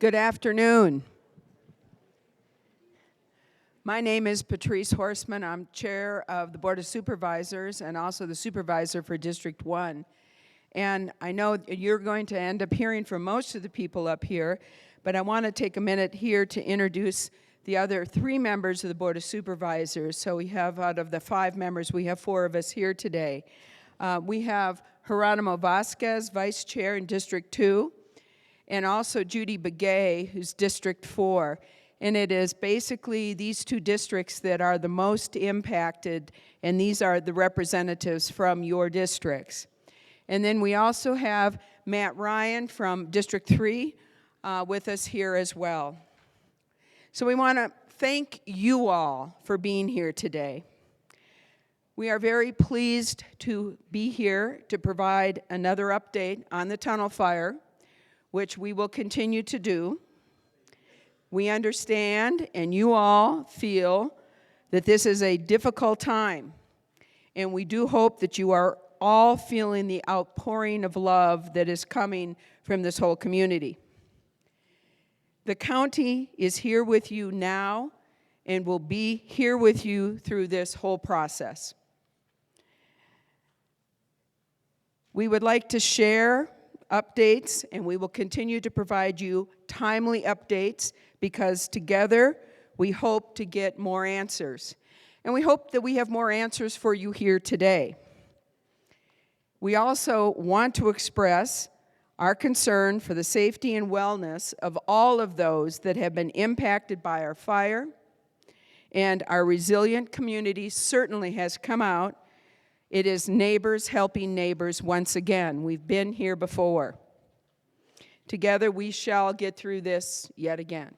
Good afternoon. My name is Patrice Horstman. I'm chair of the Board of Supervisors and also the supervisor for District 1. And I know you're going to end up hearing from most of the people up here, but I want to take a minute here to introduce the other 3 members of the Board of Supervisors. So we have, out of the 5 members, we have 4 of us here today. We have Geronimo Vasquez, Vice Chair in District 2, and also Judy Begay, who's District 4. And it is basically these 2 districts that are the most impacted, and these are the representatives from your districts. And then we also have Matt Ryan from District 3 with us here as well. So we want to thank you all for being here today. We are very pleased to be here to provide another update on the tunnel fire, which we will continue to do. We understand, and you all feel, that this is a difficult time, and we do hope that you are all feeling the outpouring of love that is coming from this whole community. The county is here with you now and will be here with you through this whole process. We would like to share updates, and we will continue to provide you timely updates because together we hope to get more answers. And we hope that we have more answers for you here today. We also want to express our concern for the safety and wellness of all of those that have been impacted by our fire, and our resilient community certainly has come out. It is neighbors helping neighbors once again. We've been here before. Together we shall get through this yet again.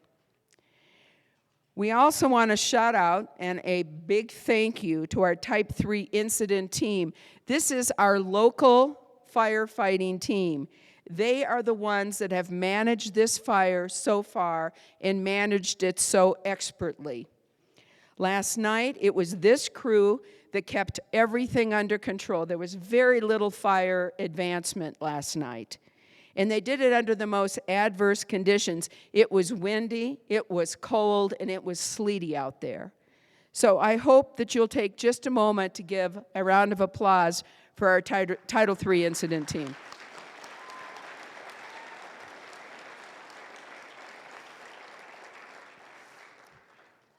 We also want to shout out and a big thank you to our Type 3 incident team. This is our local firefighting team. They are the ones that have managed this fire so far and managed it so expertly. Last night, it was this crew that kept everything under control. There was very little fire advancement last night. And they did it under the most adverse conditions. It was windy, it was cold, and it was sleety out there. So I hope that you'll take just a moment to give a round of applause for our Title III incident team.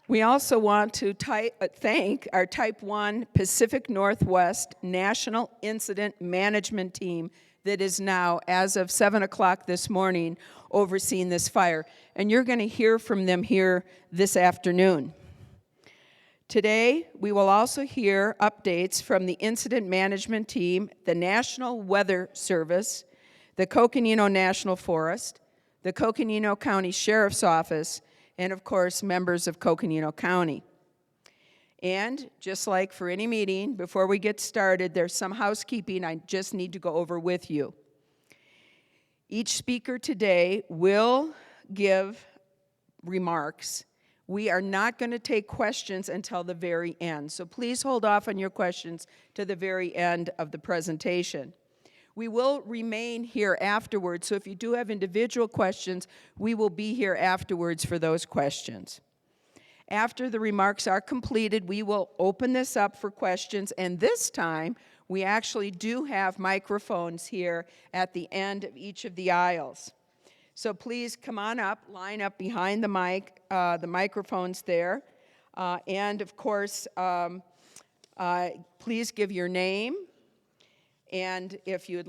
We also want to thank our Type 1 Pacific Northwest National Incident Management Team that is now, as of 7 o'clock this morning, overseeing this fire. And you're going to hear from them here this afternoon. Today, we will also hear updates from the Incident Management Team, the National Weather Service, the Coconino National Forest, the Coconino County Sheriff's Office, and of course, members of Coconino County. And just like for any meeting, before we get started, there's some housekeeping I just need to go over with you. Each speaker today will give remarks. We are not going to take questions until the very end, so please hold off on your questions to the very end of the presentation. We will remain here afterwards, so if you do have individual questions, we will be here afterwards for those questions. After the remarks are completed, we will open this up for questions, and this time, we actually do have microphones here at the end of each of the aisles. So please come on up, line up behind the microphones there, and of course, please give your name. And if you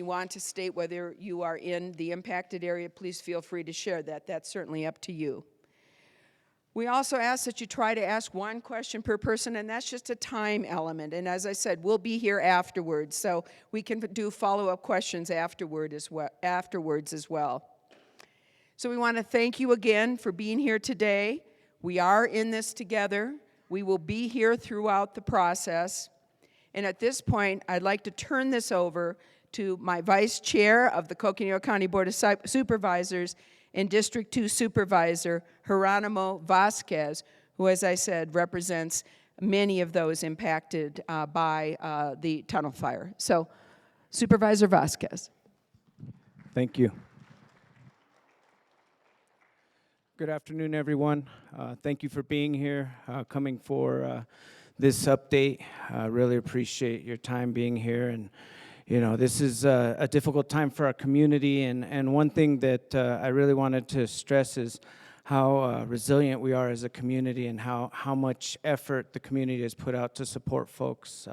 want to state whether you are in the impacted area, please feel free to share that. That's certainly up to you. We also ask that you try to ask 1 question per person, and that's just a time element. And as I said, we'll be here afterwards, so we can do follow-up questions afterwards as well. So we want to thank you again for being here today. We are in this together. We will be here throughout the process. And at this point, I'd like to turn this over to my Vice Chair of the Coconino County Board of Supervisors and District 2 Supervisor, Geronimo Vasquez, who, as I said, represents many of those impacted by the tunnel fire. So, Supervisor Vasquez. Thank you. Good afternoon, everyone. Thank you for being here, coming for this update. Really appreciate your time being here. And, you know, this is a difficult time for our community. And one thing that I really wanted to stress is how resilient we are as a community and how much effort the community has put out to support folks.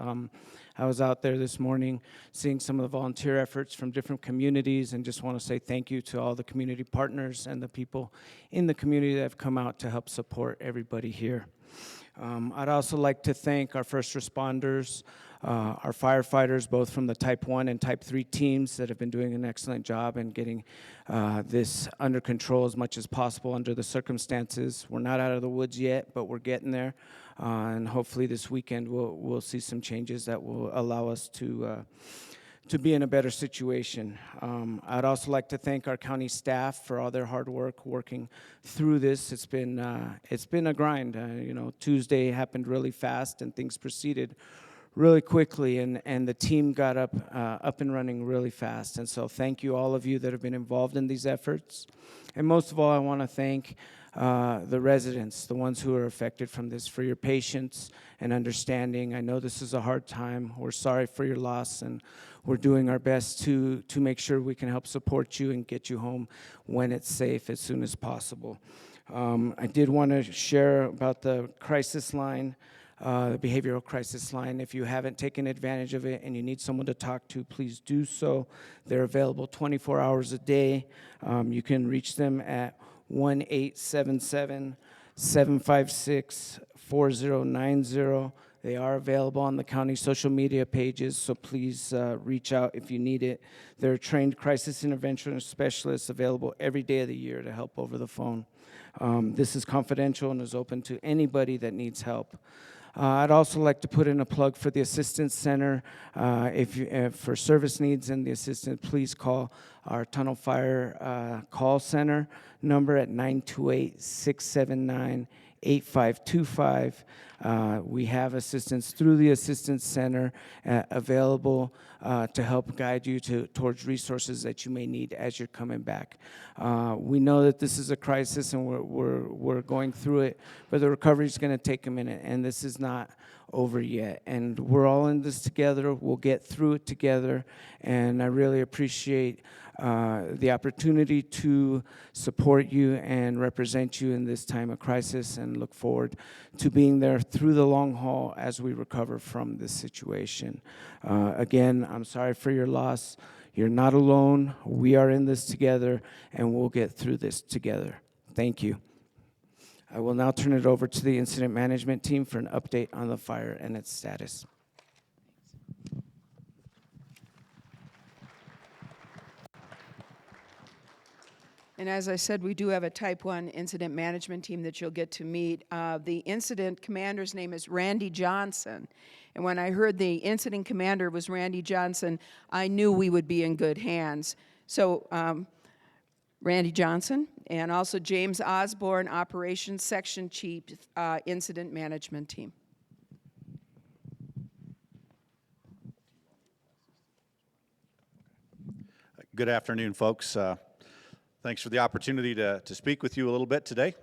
I was out there this morning seeing some of the volunteer efforts from different communities, and just want to say thank you to all the community partners and the people in the community that have come out to help support everybody here. I'd also like to thank our first responders, our firefighters, both from the Type 1 and Type 3 teams that have been doing an excellent job in getting this under control as much as possible under the circumstances. We're not out of the woods yet, but we're getting there. And hopefully this weekend we'll see some changes that will allow us to be in a better situation. I'd also like to thank our county staff for all their hard work working through this. It's been a grind. You know, Tuesday happened really fast and things proceeded really quickly, and the team got up and running really fast. And so thank you, all of you that have been involved in these efforts. And most of all, I want to thank the residents, the ones who are affected from this, for your patience and understanding. I know this is a hard time. We're sorry for your loss, and we're doing our best to make sure we can help support you and get you home when it's safe as soon as possible. I did want to share about the crisis line, the behavioral crisis line. If you haven't taken advantage of it and you need someone to talk to, please do so. They're available 24 hours a day. You can reach them at 1-877-756-4090. They are available on the county social media pages, so please reach out if you need it. There are trained crisis intervention specialists available every day of the year to help over the phone. This is confidential and is open to anybody that needs help. I'd also like to put in a plug for the Assistance Center. If for service needs in the assistance, please call our Tunnel Fire call center number at 928-679-8525. We have assistance through the Assistance Center available to help guide you towards resources that you may need as you're coming back. We know that this is a crisis and we're going through it, but the recovery is going to take a minute, and this is not over yet. And we're all in this together. We'll get through it together, and I really appreciate the opportunity to support you and represent you in this time of crisis, and look forward to being there through the long haul as we recover from this situation. Again, I'm sorry for your loss. You're not alone. We are in this together, and we'll get through this together. Thank you. I will now turn it over to the incident management team for an update on the fire and its status. And as I said, we do have a Type 1 incident management team that you'll get to meet. The incident commander's name is Randy Johnson. And when I heard the incident commander was Randy Johnson, I knew we would be in good hands. So Randy Johnson, and also James Osborne, Operations Section Chief, Incident Management Team. Good afternoon, folks. Thanks for the opportunity to speak with you a little bit today.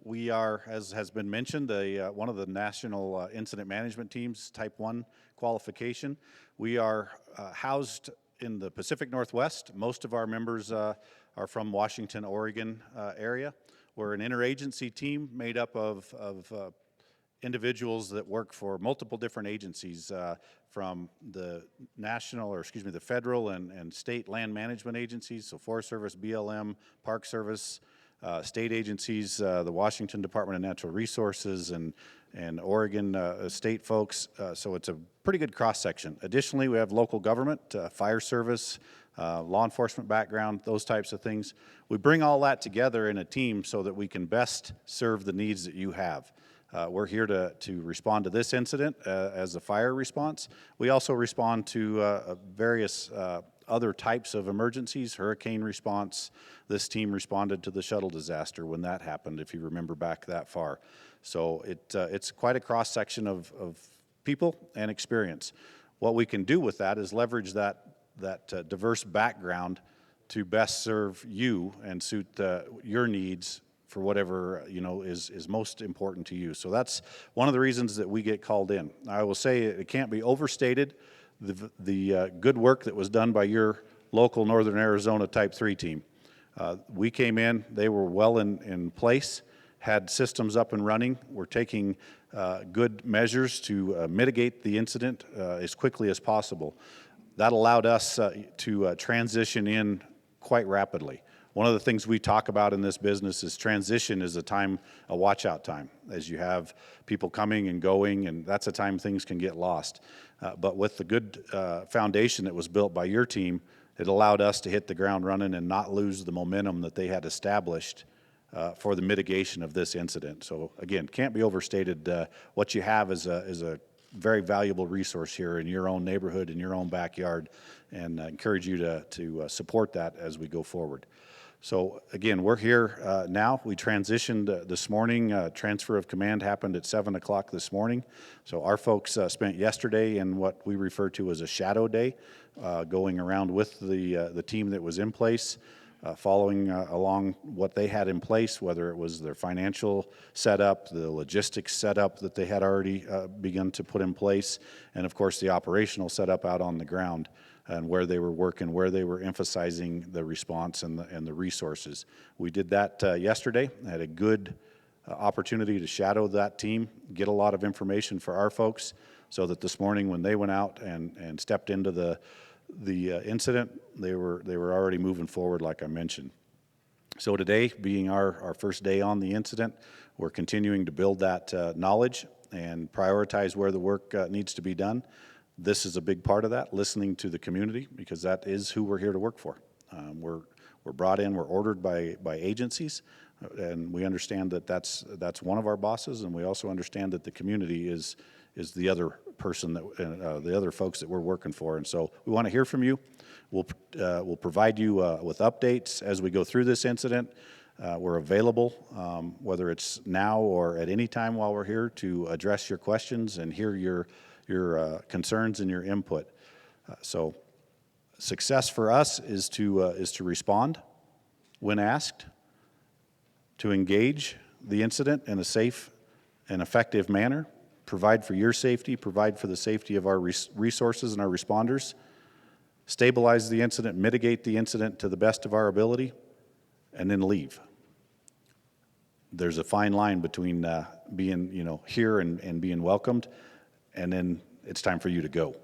We are, as has been mentioned, one of the national incident management teams, Type 1 qualification. We are housed in the Pacific Northwest. Most of our members are from Washington, Oregon area. We're an interagency team made up of individuals that work for multiple different agencies, from the the federal and state land management agencies, so Forest Service, BLM, Park Service, state agencies, the Washington Department of Natural Resources, and Oregon state folks. So it's a pretty good cross-section. Additionally, we have local government, fire service, law enforcement background, those types of things. We bring all that together in a team so that we can best serve the needs that you have. We're here to respond to this incident as a fire response. We also respond to various other types of emergencies, hurricane response. This team responded to the shuttle disaster when that happened, if you remember back that far. So it's quite a cross-section of people and experience. What we can do with that is leverage that diverse background to best serve you and suit your needs for whatever, is most important to you. So that's one of the reasons that we get called in. I will say it can't be overstated, the good work that was done by your local Northern Arizona Type 3 team. We came in, they were well in place, had systems up and running. We're taking good measures to mitigate the incident as quickly as possible. That allowed us to transition in quite rapidly. One of the things we talk about in this business is transition is a watch out time, as you have people coming and going, and that's a time things can get lost. But with the good foundation that was built by your team, it allowed us to hit the ground running and not lose the momentum that they had established for the mitigation of this incident. So again, can't be overstated. What you have is a very valuable resource here in your own neighborhood, in your own backyard, and I encourage you to support that as we go forward. So again, we're here now. We transitioned this morning. Transfer of command happened at 7 o'clock this morning. So our folks spent yesterday in what we refer to as a shadow day, going around with the team that was in place, following along what they had in place, whether it was their financial setup, the logistics setup that they had already begun to put in place, and of course the operational setup out on the ground, and where they were working, where they were emphasizing the response and the resources. We did that yesterday. I had a good opportunity to shadow that team, get a lot of information for our folks, so that this morning when they went out and stepped into the incident, they were already moving forward, like I mentioned. So today, being our first day on the incident, we're continuing to build that knowledge and prioritize where the work needs to be done. This is a big part of that, listening to the community, because that is who we're here to work for. We're brought in, we're ordered by agencies, and we understand that that's one of our bosses, and we also understand that the community is the other person, the other folks that we're working for. And so we want to hear from you. We'll provide you with updates as we go through this incident. We're available, whether it's now or at any time while we're here, to address your questions and hear your concerns and your input. So success for us is to respond when asked, to engage the incident in a safe and effective manner, provide for your safety, provide for the safety of our resources and our responders, stabilize the incident, mitigate the incident to the best of our ability, and then leave. There's a fine line between being here and being welcomed, and then it's time for you to go.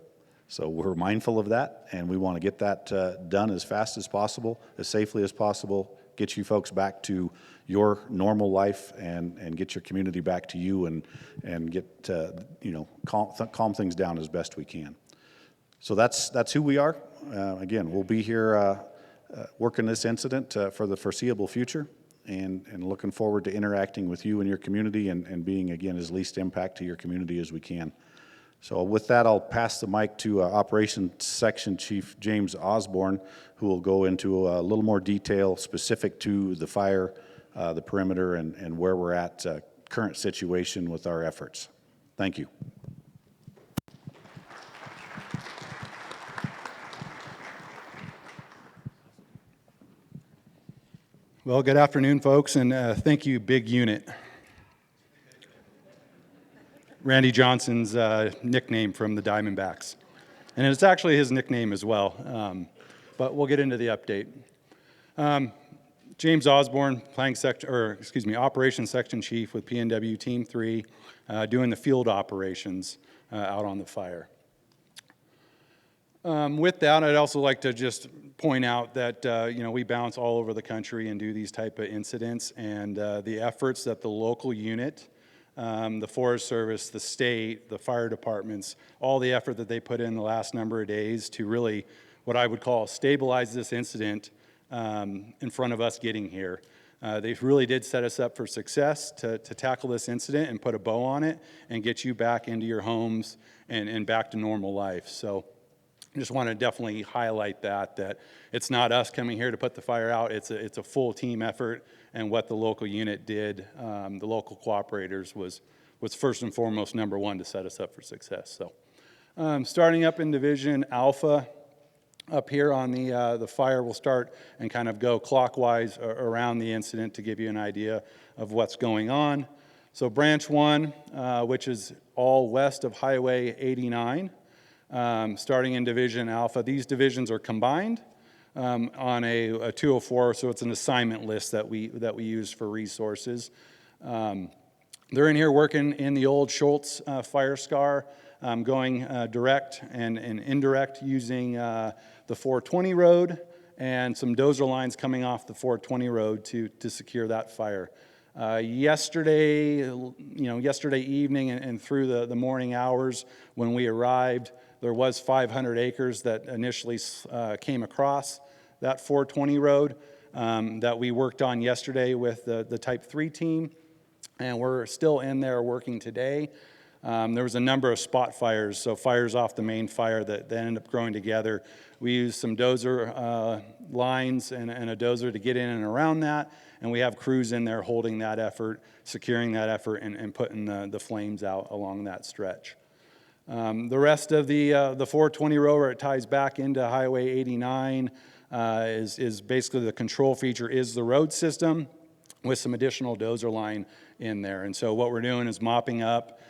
So we're mindful of that, and we want to get that done as fast as possible, as safely as possible, get you folks back to your normal life, and get your community back to you, and get calm things down as best we can. So that's who we are. Again, we'll be here working this incident for the foreseeable future, and looking forward to interacting with you and your community, and being, again, as least impact to your community as we can. So with that, I'll pass the mic to Operations Section Chief James Osborne, who will go into a little more detail specific to the fire, the perimeter, and where we're at, current situation with our efforts. Thank you. Well, good afternoon, folks, and thank you, Big Unit. Randy Johnson's nickname from the Diamondbacks. And it's actually his nickname as well, but we'll get into the update. James Osborne, Operations Section Chief with PNW Team 3, doing the field operations out on the fire. With that, I'd also like to just point out that we bounce all over the country and do these type of incidents, and the efforts that the local unit, the Forest Service, the state, the fire departments, all the effort that they put in the last number of days to really, what I would call, stabilize this incident in front of us getting here. They really did set us up for success to tackle this incident and put a bow on it and get you back into your homes and back to normal life. So I just want to definitely highlight that it's not us coming here to put the fire out. It's a full team effort, and what the local unit did, the local cooperators, was first and foremost number one to set us up for success. So starting up in Division Alpha, up here on the fire will start and kind of go clockwise around the incident to give you an idea of what's going on. So branch 1, which is all west of Highway 89, starting in Division Alpha. These divisions are combined on a 204, so it's an assignment list that we use for resources. They're in here working in the old Schultz fire scar, going direct and indirect using the 420 road and some dozer lines coming off the 420 road to secure that fire. Yesterday evening and through the morning hours when we arrived, there was 500 acres that initially came across that 420 road that we worked on yesterday with the Type 3 team, and we're still in there working today. There was a number of spot fires, so fires off the main fire that ended up growing together. We used some dozer lines and a dozer to get in and around that, and we have crews in there holding that effort, securing that effort, and putting the flames out along that stretch. The rest of the 420 row where it ties back into Highway 89 is basically the control feature is the road system with some additional dozer line in there. And so what we're doing is mopping up,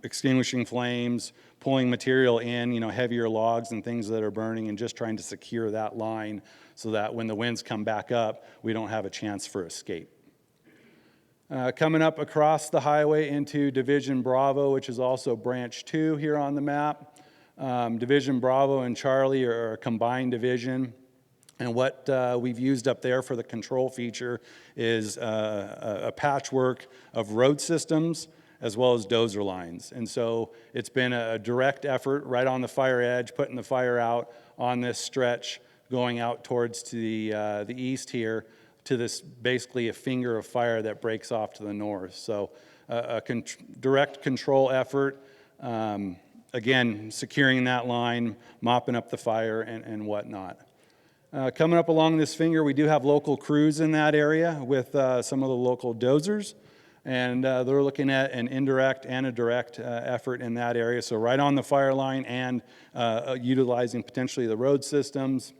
extinguishing flames, pulling material in, heavier logs and things that are burning, and just trying to secure that line so that when the winds come back up, we don't have a chance for escape. Coming up across the highway into Division Bravo, which is also Branch 2 here on the map. Division Bravo and Charlie are a combined division. And what we've used up there for the control feature is a patchwork of road systems as well as dozer lines. And so it's been a direct effort right on the fire edge, putting the fire out on this stretch, going out towards to the east here to this basically a finger of fire that breaks off to the north. So direct control effort, again, securing that line, mopping up the fire and whatnot. Coming up along this finger, we do have local crews in that area with some of the local dozers, and they're looking at an indirect and a direct effort in that area. So right on the fire line and utilizing potentially the road systems.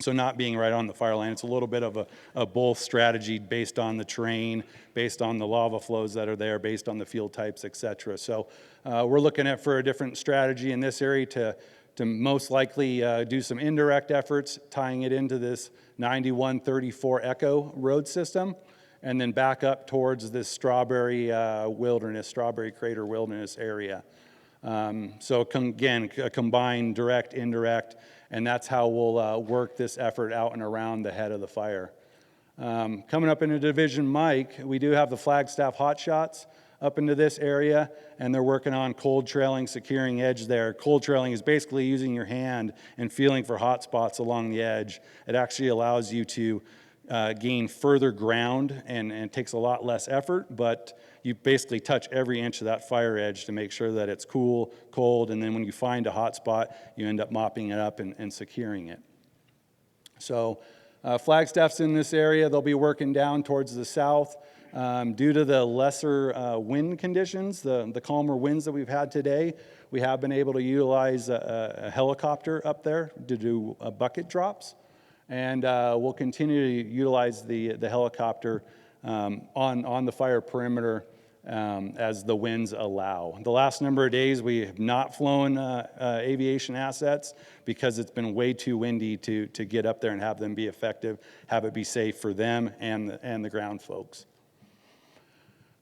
So not being right on the fire line, it's a little bit of a both strategy based on the terrain, based on the lava flows that are there, based on the field types, et cetera. So we're looking at for a different strategy in this area to most likely do some indirect efforts, tying it into this 9134 Echo road system, and then back up towards this Strawberry Crater Wilderness area. So again, a combined direct, indirect, and that's how we'll work this effort out and around the head of the fire. Coming up into Division Mike, we do have the Flagstaff hotshots up into this area, and they're working on cold trailing, securing edge there. Cold trailing is basically using your hand and feeling for hot spots along the edge. It actually allows you to gain further ground and takes a lot less effort, but you basically touch every inch of that fire edge to make sure that it's cool, cold, and then when you find a hot spot, you end up mopping it up and securing it. So Flagstaff's in this area. They'll be working down towards the south. Due to the lesser wind conditions, the calmer winds that we've had today, we have been able to utilize a helicopter up there to do bucket drops. And we'll continue to utilize the helicopter on the fire perimeter as the winds allow. The last number of days, we have not flown aviation assets because it's been way too windy to get up there and have them be effective, have it be safe for them and the ground folks.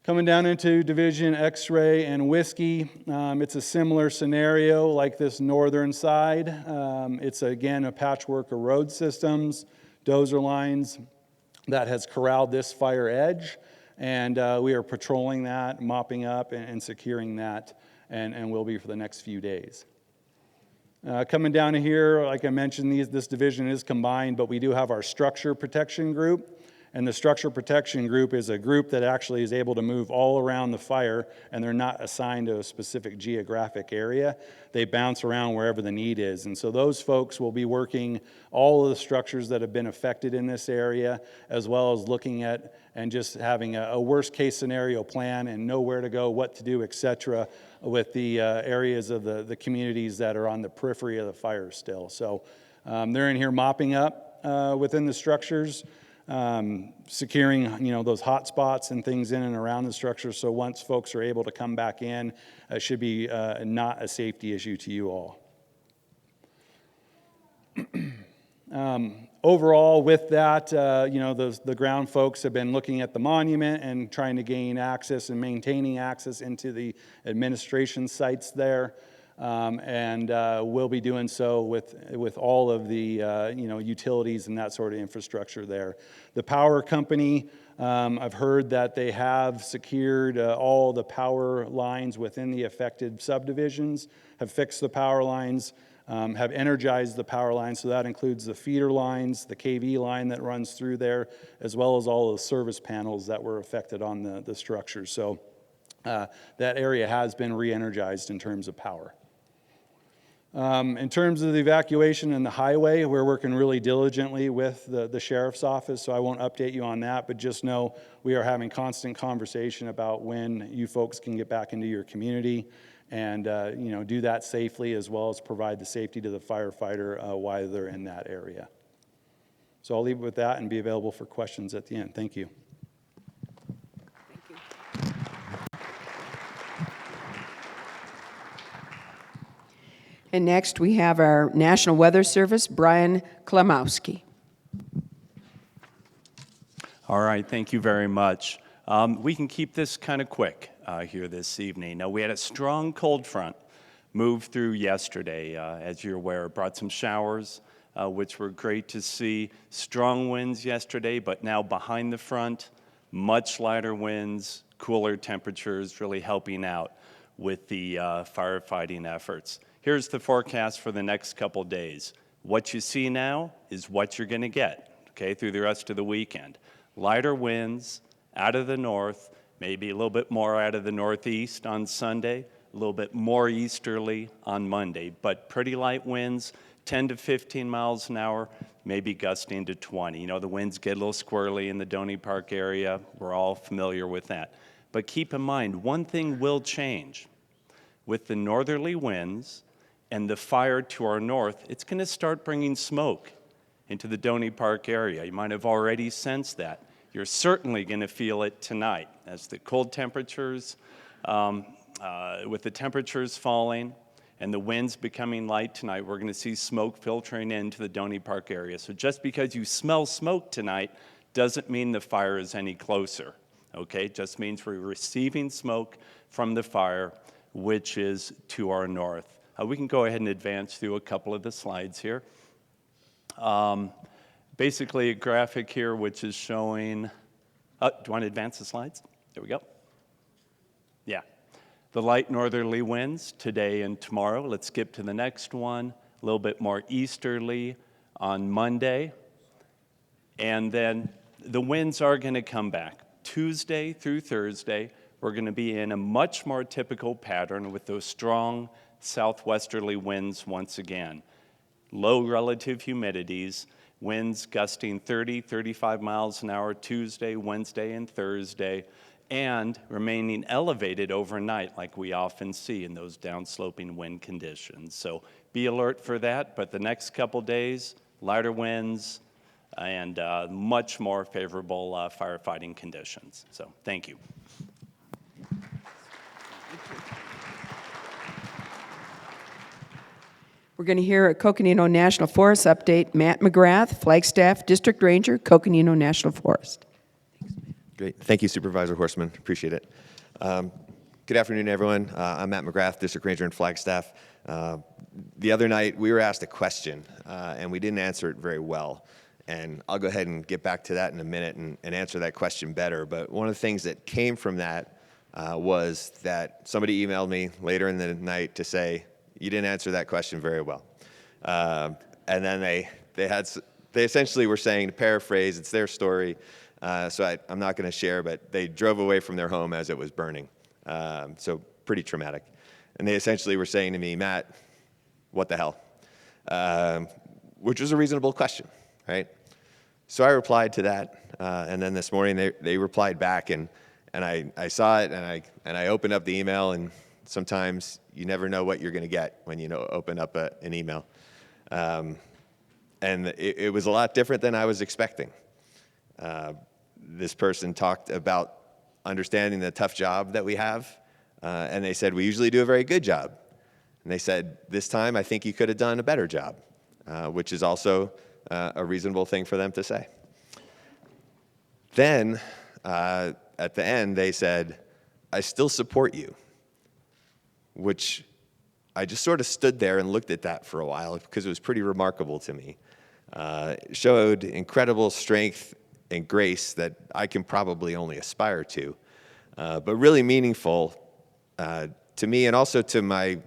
Coming down into Division X-Ray and Whiskey, it's a similar scenario like this northern side. It's again a patchwork of road systems, dozer lines that has corralled this fire edge, and we are patrolling that, mopping up and securing that, and will be for the next few days. Coming down here, like I mentioned, this division is combined, but we do have our structure protection group. And the structure protection group is a group that actually is able to move all around the fire, and they're not assigned to a specific geographic area. They bounce around wherever the need is. And so those folks will be working all of the structures that have been affected in this area, as well as looking at and just having a worst case scenario plan and know where to go, what to do, et cetera, with the areas of the communities that are on the periphery of the fire still. So They're in here mopping up within the structures, securing, those hot spots and things in and around the structure. So once folks are able to come back in, it should be not a safety issue to you all. Overall, with that, the ground folks have been looking at the monument and trying to gain access and maintaining access into the administration sites there. And we'll be doing so with all of the utilities and that sort of infrastructure there. The power company, I've heard that they have secured all the power lines within the affected subdivisions, have fixed the power lines, have energized the power lines, so that includes the feeder lines, the KV line that runs through there, as well as all of the service panels that were affected on the structure. So that area has been re-energized in terms of power. In terms of the evacuation and the highway, we're working really diligently with the sheriff's office, so I won't update you on that, but just know we are having constant conversation about when you folks can get back into your community and do that safely, as well as provide the safety to the firefighter while they're in that area. So I'll leave it with that and be available for questions at the end. Thank you. And next, we have our National Weather Service, Brian Klimowski. All right, thank you very much. We can keep this kind of quick here this evening. Now, we had a strong cold front move through yesterday. As you're aware, it brought some showers, which were great to see. Strong winds yesterday, but now behind the front, much lighter winds, cooler temperatures, really helping out with the firefighting efforts. Here's the forecast for the next couple days. What you see now is what you're going to get, okay, through the rest of the weekend. Lighter winds out of the north, maybe a little bit more out of the northeast on Sunday, a little bit more easterly on Monday, but pretty light winds, 10 to 15 miles an hour, maybe gusting to 20. The winds get a little squirrely in the Donny Park area. We're all familiar with that. But keep in mind, one thing will change. With the northerly winds and the fire to our north, it's going to start bringing smoke into the Donny Park area. You might have already sensed that. You're certainly going to feel it tonight as the cold temperatures, with the temperatures falling and the winds becoming light tonight, we're going to see smoke filtering into the Donny Park area. So just because you smell smoke tonight doesn't mean the fire is any closer, okay? It just means we're receiving smoke from the fire, which is to our north. We can go ahead and advance through a couple of the slides here. Basically a graphic here which is showing, do you want to advance the slides? There we go. Yeah. The light northerly winds today and tomorrow. Let's skip to the next one. A little bit more easterly on Monday. And then the winds are going to come back. Tuesday through Thursday, we're going to be in a much more typical pattern with those strong southwesterly winds once again. Low relative humidities, winds gusting 30, 35 miles an hour Tuesday, Wednesday, and Thursday, and remaining elevated overnight like we often see in those downsloping wind conditions. So be alert for that, but the next couple days, lighter winds and much more favorable firefighting conditions. So thank you. We're going to hear a Coconino National Forest update. Matt McGrath, Flagstaff District Ranger, Coconino National Forest. Great. Thank you, Supervisor Horstman. Appreciate it. Good afternoon, everyone. I'm Matt McGrath, District Ranger in Flagstaff. The other night, we were asked a question, and we didn't answer it very well. And I'll go ahead and get back to that in a minute and answer that question better. But one of the things that came from that was that somebody emailed me later in the night to say, you didn't answer that question very well. And then they essentially were saying, to paraphrase, it's their story, so I'm not going to share, but they drove away from their home as it was burning. So pretty traumatic. And they essentially were saying to me, Matt, what the hell? Which was a reasonable question, right? So I replied to that, and then this morning they replied back, and I saw it, and I opened up the email, and sometimes you never know what you're going to get when you open up an email. and it was a lot different than I was expecting. This person talked about understanding the tough job that we have, and they said, we usually do a very good job. And they said, this time I think you could have done a better job, which is also a reasonable thing for them to say. Then, at the end, they said, I still support you, which I just sort of stood there and looked at that for a while because it was pretty remarkable to me. It showed incredible strength and grace that I can probably only aspire to, but really meaningful to me and also to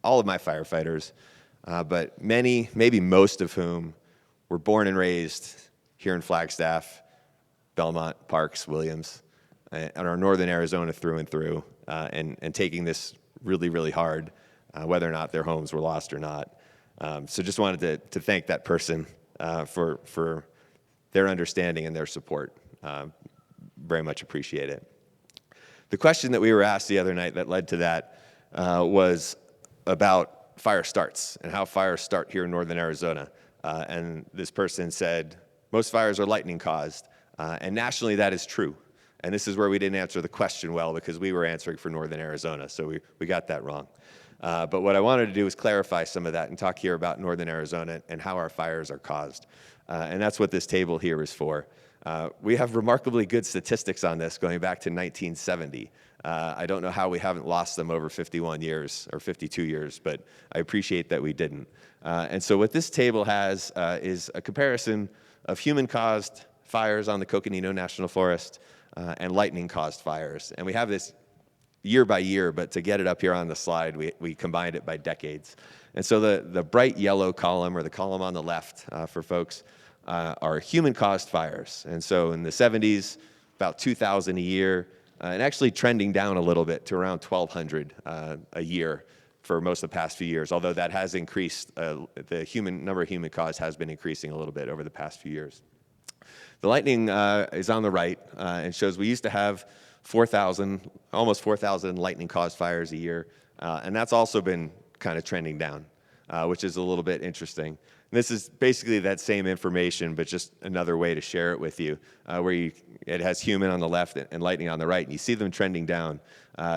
all of my firefighters, but many, maybe most of whom were born and raised here in Flagstaff, Belmont, Parks, Williams, and are Northern Arizona through and through, and taking this really, really hard, whether or not their homes were lost or not. So just wanted to thank that person for their understanding and their support. Very much appreciate it. The question that we were asked the other night that led to that was about fire starts and how fires start here in Northern Arizona. And this person said, most fires are lightning caused. And nationally, that is true. And this is where we didn't answer the question well because we were answering for Northern Arizona, so we got that wrong. But what I wanted to do is clarify some of that and talk here about Northern Arizona and how our fires are caused. And that's what this table here is for. We have remarkably good statistics on this going back to 1970. I don't know how we haven't lost them over 51 years or 52 years, but I appreciate that we didn't. And so what this table has is a comparison of human-caused fires on the Coconino National Forest and lightning-caused fires. And we have this year by year, but to get it up here on the slide, we combined it by decades. And so the bright yellow column, or the column on the left for folks, are human-caused fires. And so in the 70s, about 2,000 a year, and actually trending down a little bit to around 1,200 a year for most of the past few years, although that has increased, the number of human caused has been increasing a little bit over the past few years. The lightning is on the right and shows we used to have 4,000, almost 4,000 lightning-caused fires a year, and that's also been kind of trending down, which is a little bit interesting. And this is basically that same information, but just another way to share it with you, where it has human on the left and lightning on the right, and you see them trending down.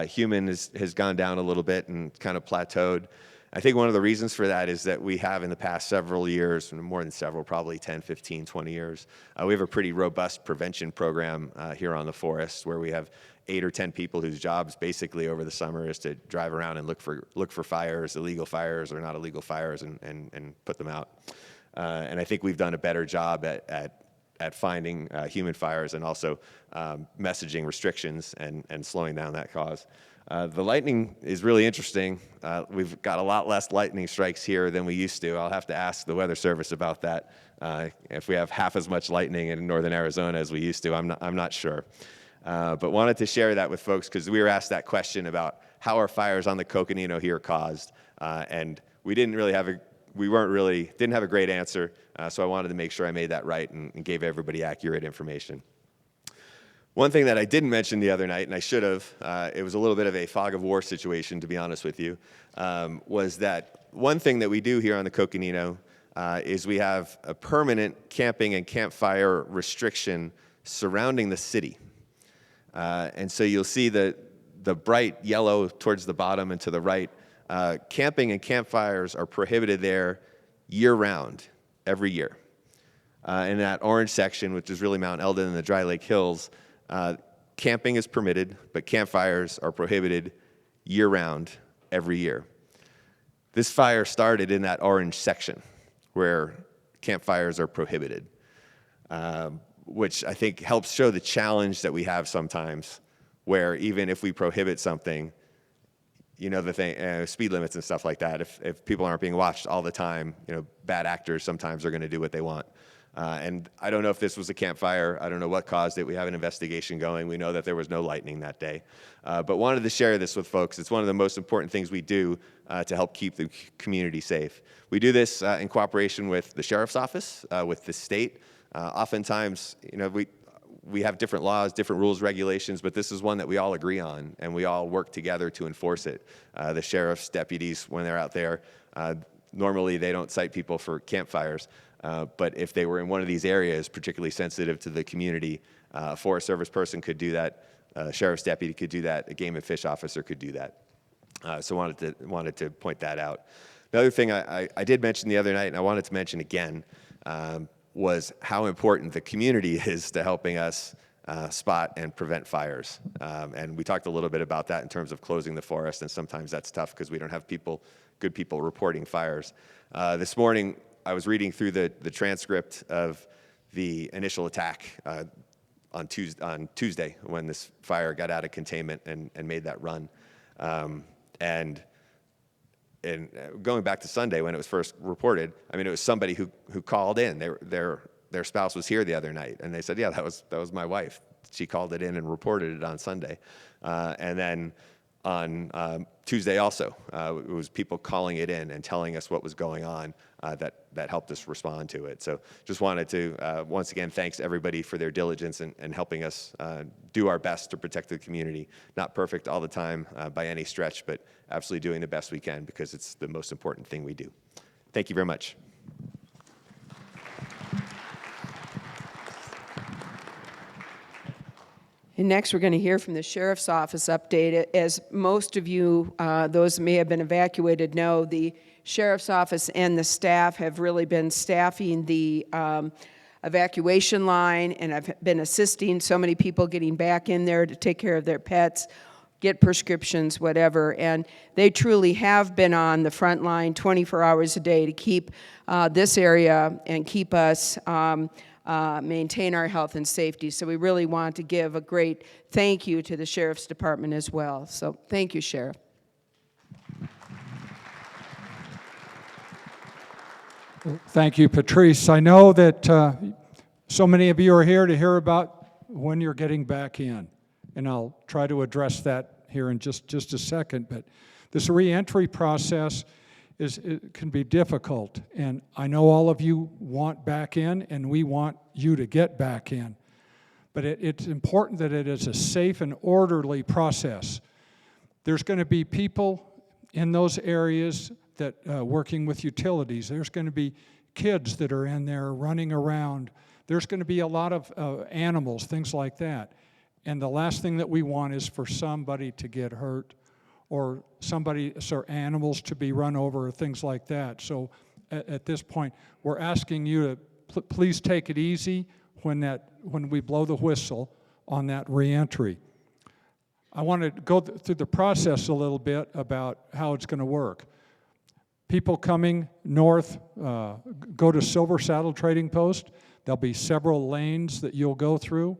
Human has gone down a little bit and kind of plateaued. I think one of the reasons for that is that we have in the past several years, more than several, probably 10, 15, 20 years, we have a pretty robust prevention program here on the forest where we have 8 or 10 people whose jobs basically over the summer is to drive around and look for fires, illegal fires or not illegal fires, and put them out. And I think we've done a better job at finding human fires and also messaging restrictions and slowing down that cause. The lightning is really interesting. We've got a lot less lightning strikes here than we used to. I'll have to ask the Weather Service about that. If we have half as much lightning in northern Arizona as we used to, I'm not sure. But wanted to share that with folks because we were asked that question about how are fires on the Coconino here caused, and we didn't have a great answer. So I wanted to make sure I made that right and gave everybody accurate information. One thing that I didn't mention the other night, and I should have, it was a little bit of a fog of war situation, to be honest with you, was that one thing that we do here on the Coconino is we have a permanent camping and campfire restriction surrounding the city. And so you'll see the bright yellow towards the bottom and to the right. Camping and campfires are prohibited there year-round, every year. In that orange section, which is really Mount Eldon and the Dry Lake Hills, camping is permitted, but campfires are prohibited year-round, every year. This fire started in that orange section where campfires are prohibited, which I think helps show the challenge that we have sometimes, where even if we prohibit something, the thing, speed limits and stuff like that, if people aren't being watched all the time, bad actors sometimes are going to do what they want. And I don't know if this was a campfire. I don't know what caused it. We have an investigation going. We know that there was no lightning that day. But wanted to share this with folks. It's one of the most important things we do to help keep the community safe. We do this in cooperation with the Sheriff's Office, with the state. Oftentimes, we have different laws, different rules, regulations, but this is one that we all agree on, and we all work together to enforce it. The sheriff's deputies, when they're out there, Normally, they don't cite people for campfires, but if they were in one of these areas particularly sensitive to the community, a Forest Service person could do that, a sheriff's deputy could do that, a game and fish officer could do that. So wanted to point that out. The other thing I did mention the other night, and I wanted to mention again, was how important the community is to helping us spot and prevent fires. And we talked a little bit about that in terms of closing the forest, and sometimes that's tough because we don't have good people reporting fires. This morning, I was reading through the transcript of the initial attack on Tuesday when this fire got out of containment and made that run. And going back to Sunday when it was first reported, I mean, it was somebody who called in. Their spouse was here the other night, and they said, yeah, that was my wife. She called it in and reported it on Sunday. And then on Tuesday also, it was people calling it in and telling us what was going on that helped us respond to it. So just wanted to, once again, thanks everybody for their diligence and helping us do our best to protect the community. Not perfect all the time by any stretch, but absolutely doing the best we can because it's the most important thing we do. Thank you very much. And next, we're going to hear from the Sheriff's Office update. As most of you, those who may have been evacuated, know, the Sheriff's Office and the staff have really been staffing the evacuation line, and I've been assisting so many people getting back in there to take care of their pets, get prescriptions, whatever. And they truly have been on the front line 24 hours a day to keep this area and keep us maintain our health and safety. So we really want to give a great thank you to the Sheriff's Department as well. So thank you, Sheriff. Thank you, Patrice. I know that so many of you are here to hear about when you're getting back in, and I'll try to address that here in just a second. But this reentry process it can be difficult, and I know all of you want back in, and we want you to get back in. But it's important that it is a safe and orderly process. There's going to be people in those areas that working with utilities. There's going to be kids that are in there running around. There's going to be a lot of animals, things like that. And the last thing that we want is for somebody to get hurt or animals to be run over or things like that. So at this point, we're asking you to please take it easy when we blow the whistle on that reentry. I want to go through the process a little bit about how it's going to work. People coming north, go to Silver Saddle Trading Post. There'll be several lanes that you'll go through.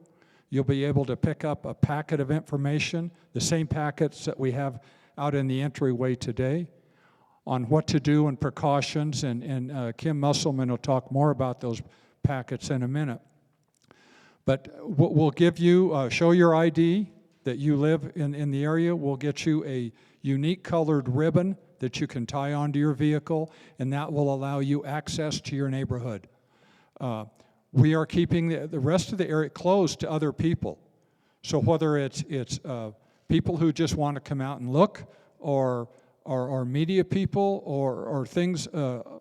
You'll be able to pick up a packet of information, the same packets that we have out in the entryway today, on what to do and precautions, and Kim Musselman will talk more about those packets in a minute. But we'll give you, show your ID that you live in the area. We'll get you a unique colored ribbon that you can tie onto your vehicle, and that will allow you access to your neighborhood. We are keeping the rest of the area closed to other people. So whether it's people who just want to come out and look, or media people, or things,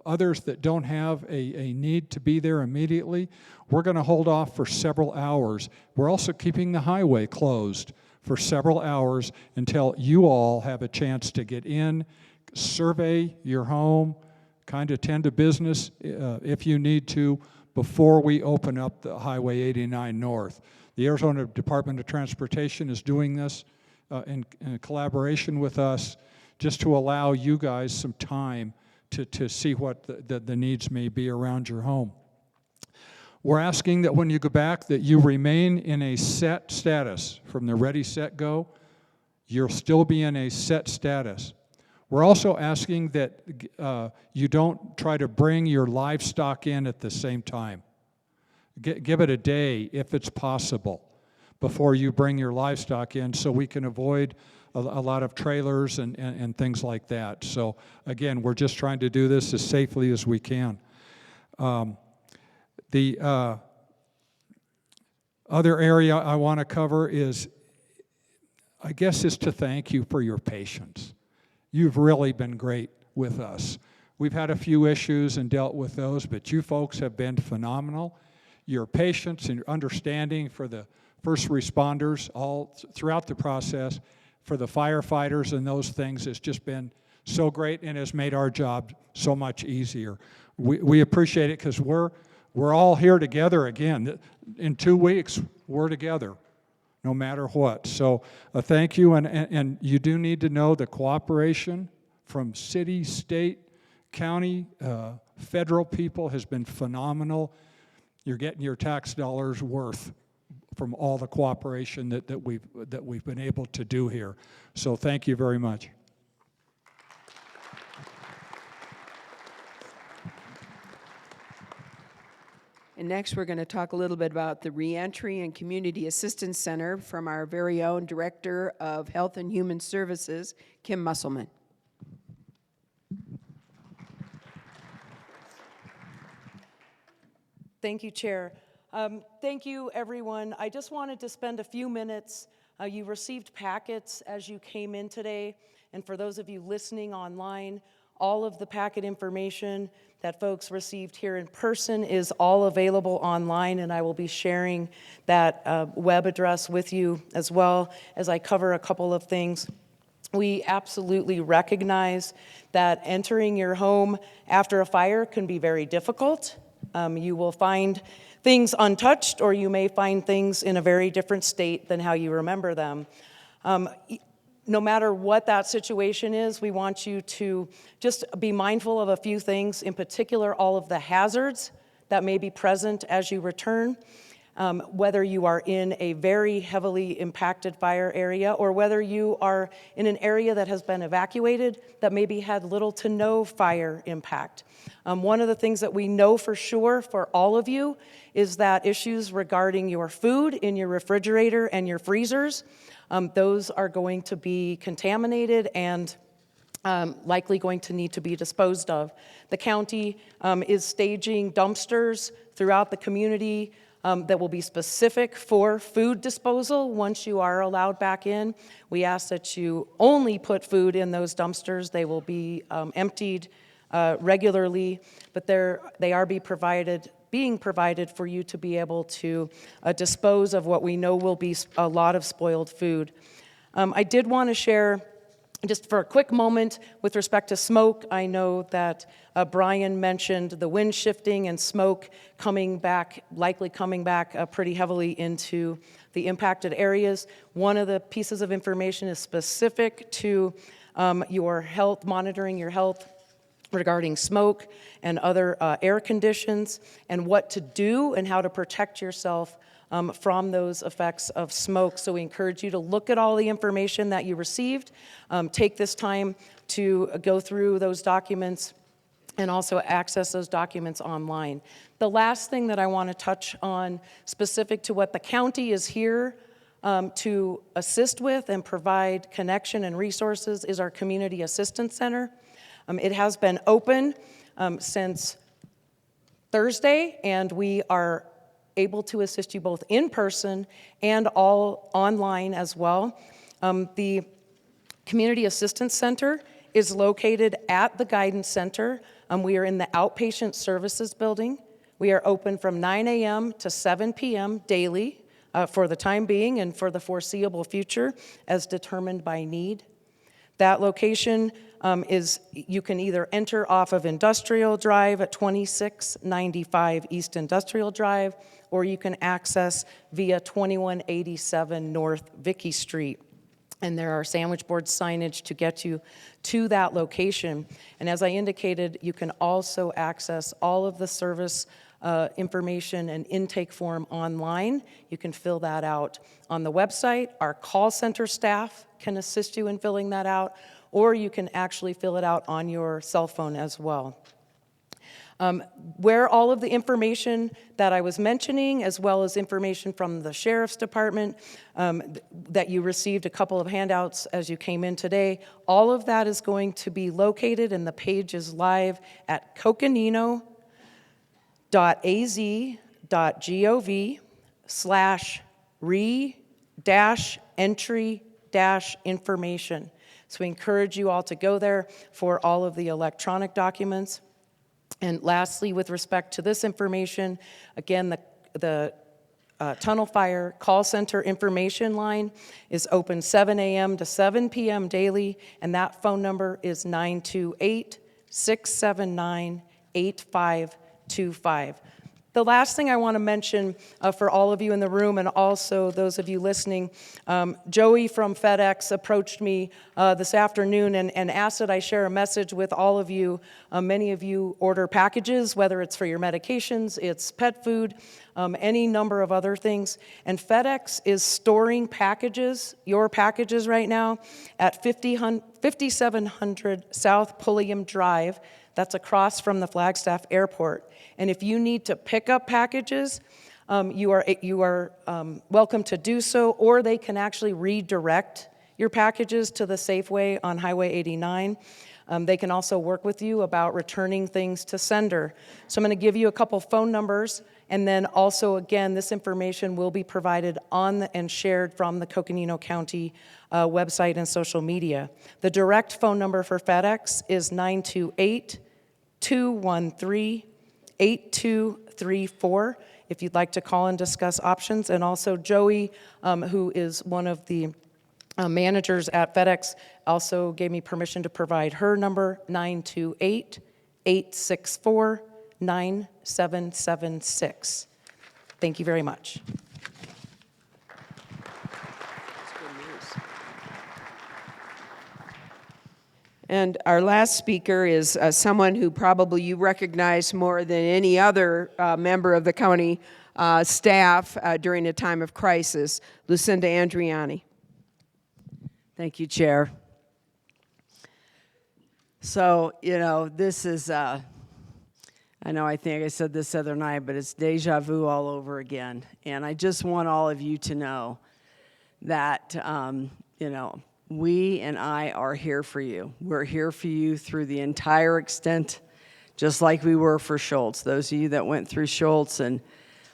others that don't have a need to be there immediately, we're going to hold off for several hours. We're also keeping the highway closed for several hours until you all have a chance to get in, survey your home, kind of tend to business if you need to, before we open up the Highway 89 North. The Arizona Department of Transportation is doing this in collaboration with us, just to allow you guys some time to see what the needs may be around your home. We're asking that when you go back that you remain in a set status. From the ready, set, go, you'll still be in a set status. We're also asking that you don't try to bring your livestock in at the same time. Give it a day, if it's possible, before you bring your livestock in, so we can avoid a lot of trailers and things like that. So again, we're just trying to do this as safely as we can. The other area I want to cover is to thank you for your patience. You've really been great with us. We've had a few issues and dealt with those, but you folks have been phenomenal. Your patience and your understanding for the first responders all throughout the process, for the firefighters and those things has just been so great and has made our job so much easier. We appreciate it because we're all here together again. In 2 weeks, we're together, no matter what. So thank you, and you do need to know the cooperation from city, state, county, federal people has been phenomenal. You're getting your tax dollars worth from all the cooperation that we've been able to do here. So thank you very much. And next, we're going to talk a little bit about the Reentry and Community Assistance Center from our very own Director of Health and Human Services, Kim Musselman. Thank you, Chair. Thank you, everyone. I just wanted to spend a few minutes. You received packets as you came in today, and for those of you listening online, all of the packet information that folks received here in person is all available online, and I will be sharing that web address with you as well as I cover a couple of things. We absolutely recognize that entering your home after a fire can be very difficult. You will find things untouched, or you may find things in a very different state than how you remember them. No matter what that situation is, we want you to just be mindful of a few things, in particular all of the hazards that may be present as you return, whether you are in a very heavily impacted fire area or whether you are in an area that has been evacuated that maybe had little to no fire impact. One of the things that we know for sure for all of you is that issues regarding your food in your refrigerator and your freezers, those are going to be contaminated and likely going to need to be disposed of. The county is staging dumpsters throughout the community that will be specific for food disposal once you are allowed back in. We ask that you only put food in those dumpsters. They will be emptied regularly, but they are being provided for you to be able to dispose of what we know will be a lot of spoiled food. I did want to share just for a quick moment with respect to smoke. I know that Brian mentioned the wind shifting and smoke likely coming back pretty heavily into the impacted areas. One of the pieces of information is specific to your health, monitoring your health regarding smoke and other air conditions, and what to do and how to protect yourself from those effects of smoke. So we encourage you to look at all the information that you received, take this time to go through those documents and also access those documents online. The last thing that I want to touch on, specific to what the county is here to assist with and provide connection and resources, is our Community Assistance Center. It has been open since Thursday, and we are able to assist you both in person and all online as well. The Community Assistance Center is located at the Guidance Center. We are in the Outpatient Services Building. We are open from 9 a.m. to 7 p.m. daily for the time being and for the foreseeable future as determined by need. That location you can either enter off of Industrial Drive at 2695 East Industrial Drive, or you can access via 2187 North Vicky Street. And there are sandwich board signage to get you to that location. And as I indicated, you can also access all of the service information and intake form online. You can fill that out on the website. Our call center staff can assist you in filling that out, or you can actually fill it out on your cell phone as well. Where all of the information that I was mentioning, as well as information from the Sheriff's Department, that you received a couple of handouts as you came in today, all of that is going to be located, and the page is live at coconino.az.gov/re-entry-information. So we encourage you all to go there for all of the electronic documents. And lastly, with respect to this information, again, the Tunnel Fire Call Center information line is open 7 a.m. to 7 p.m. daily, and that phone number is 928-679-8525. The last thing I want to mention for all of you in the room and also those of you listening, Joey from FedEx approached me this afternoon and asked that I share a message with all of you. Many of you order packages, whether it's for your medications, it's pet food, any number of other things. And FedEx is storing packages, your packages right now, at 5700 South Pulliam Drive. That's across from the Flagstaff Airport. And if you need to pick up packages, you are welcome to do so, or they can actually redirect your packages to the Safeway on Highway 89. They can also work with you about returning things to sender. So I'm going to give you a couple phone numbers, and then also, again, this information will be provided on and shared from the Coconino County website and social media. The direct phone number for FedEx is 928-213-8234 if you'd like to call and discuss options. And also Joey, who is one of the managers at FedEx, also gave me permission to provide her number, 928-864-9776. Thank you very much. And our last speaker is someone who probably you recognize more than any other member of the county staff during a time of crisis, Lucinda Andriani. Thank you, Chair. So, this is, I think I said this the other night, but it's deja vu all over again. And I just want all of you to know that, we and I are here for you. We're here for you through the entire extent, just like we were for Schultz. Those of you that went through Schultz, and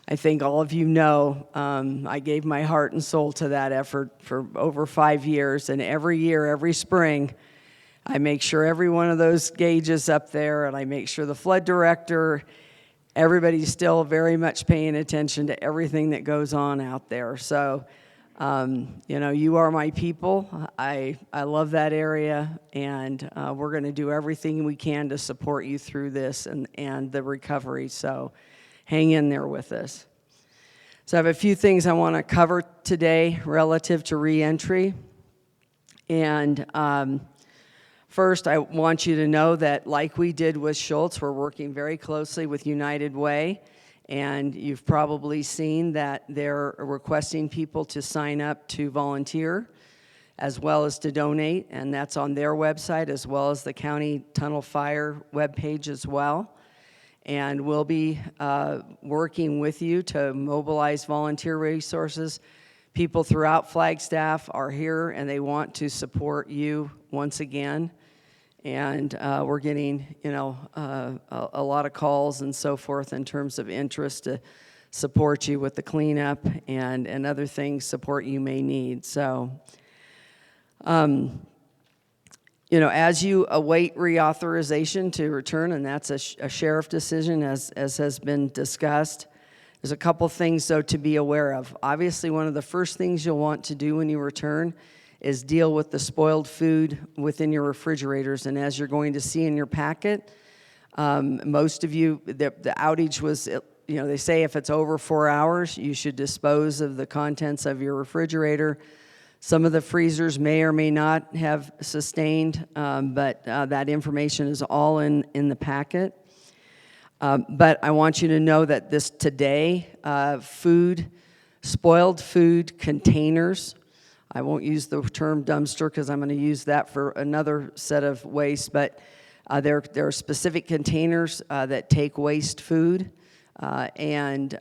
I think all of you know, I gave my heart and soul to that effort for over 5 years, and every year, every spring, I make sure every one of those gauges up there, and I make sure the flood director, everybody's still very much paying attention to everything that goes on out there. So, you are my people. I love that area, and we're going to do everything we can to support you through this and the recovery. So hang in there with us. So I have a few things I want to cover today relative to reentry. And first, I want you to know that like we did with Schultz, we're working very closely with United Way. And you've probably seen that they're requesting people to sign up to volunteer as well as to donate, and that's on their website as well as the County Tunnel Fire webpage as well. And we'll be working with you to mobilize volunteer resources. People throughout Flagstaff are here and they want to support you once again. And we're getting, a lot of calls and so forth in terms of interest to support you with the cleanup and other things, support you may need. So, as you await reauthorization to return, and that's a sheriff decision as has been discussed, there's a couple things, though, to be aware of. Obviously, one of the first things you'll want to do when you return is deal with the spoiled food within your refrigerators. And as you're going to see in your packet, most of you, the outage was, they say if it's over 4 hours, you should dispose of the contents of your refrigerator. Some of the freezers may or may not have sustained, but that information is all in the packet. But I want you to know that this today, spoiled food containers, I won't use the term dumpster because I'm going to use that for another set of waste, but there are specific containers that take waste food, and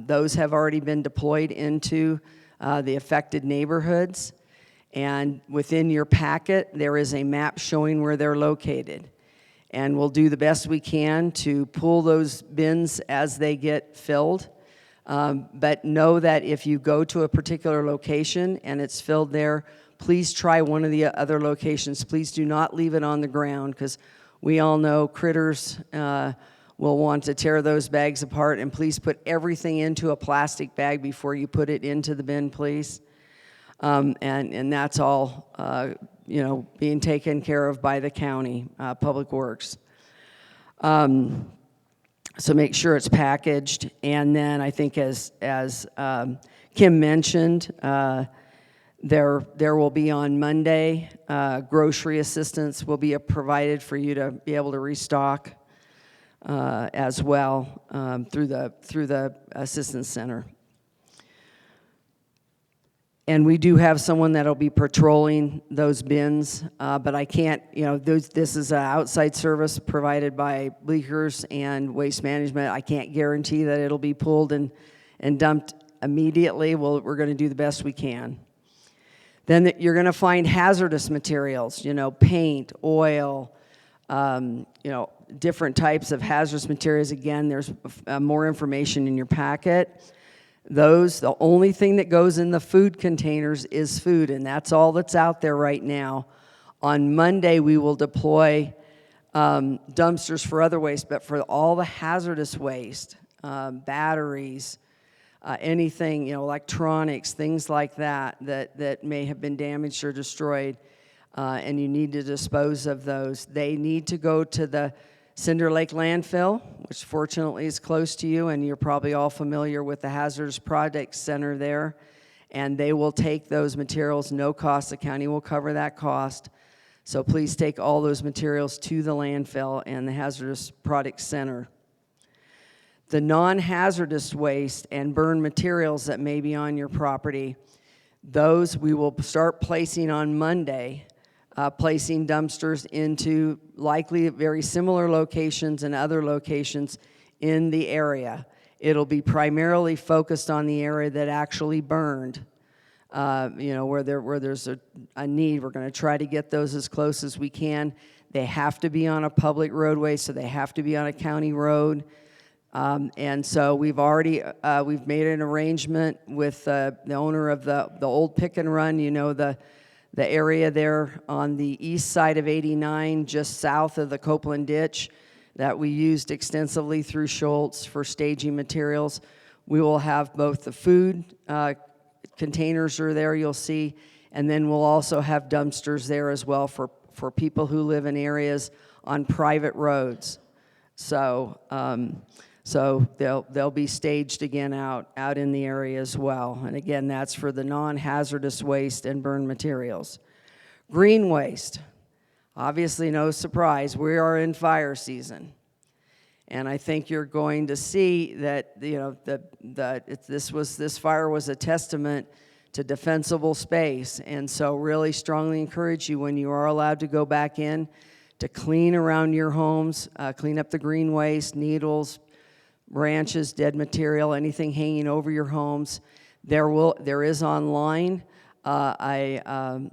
those have already been deployed into the affected neighborhoods. And within your packet, there is a map showing where they're located. And we'll do the best we can to pull those bins as they get filled. But know that if you go to a particular location and it's filled there, please try one of the other locations. Please do not leave it on the ground, because we all know critters will want to tear those bags apart. And please put everything into a plastic bag before you put it into the bin, please. And that's all, being taken care of by the county, Public Works. So make sure it's packaged. And then I think as Kim mentioned, there will be on Monday, grocery assistance will be provided for you to be able to restock as well through the assistance center. And we do have someone that'll be patrolling those bins, but I can't, this is an outside service provided by Bleeckers and Waste Management. I can't guarantee that it'll be pulled and dumped immediately. Well, we're going to do the best we can. Then you're going to find hazardous materials, paint, oil, different types of hazardous materials. Again, there's more information in your packet. The only thing that goes in the food containers is food, and that's all that's out there right now. On Monday, we will deploy dumpsters for other waste, but for all the hazardous waste, batteries, anything, electronics, things like that may have been damaged or destroyed, and you need to dispose of those. They need to go to the Cinder Lake landfill, which fortunately is close to you, and you're probably all familiar with the Hazardous Projects Center there. And they will take those materials, no cost. The county will cover that cost. So please take all those materials to the landfill and the Hazardous Projects Center. The non-hazardous waste and burn materials that may be on your property, those we will start placing on Monday. Placing dumpsters into likely very similar locations and other locations in the area. It'll be primarily focused on the area that actually burned, where there's a need. We're going to try to get those as close as we can. They have to be on a public roadway, so they have to be on a county road. And so we've made an arrangement with the owner of the old Pick and Run, the area there on the east side of 89, just south of the Copeland Ditch, that we used extensively through Schultz for staging materials. We will have both the food containers are there, you'll see, and then we'll also have dumpsters there as well for people who live in areas on private roads. So they'll be staged again out in the area as well. And again, that's for the non-hazardous waste and burn materials. Green waste, obviously no surprise, we are in fire season. And I think you're going to see that this fire was a testament to defensible space. And so really strongly encourage you, when you are allowed to go back in, to clean around your homes, clean up the green waste, needles, branches, dead material, anything hanging over your homes. There is online a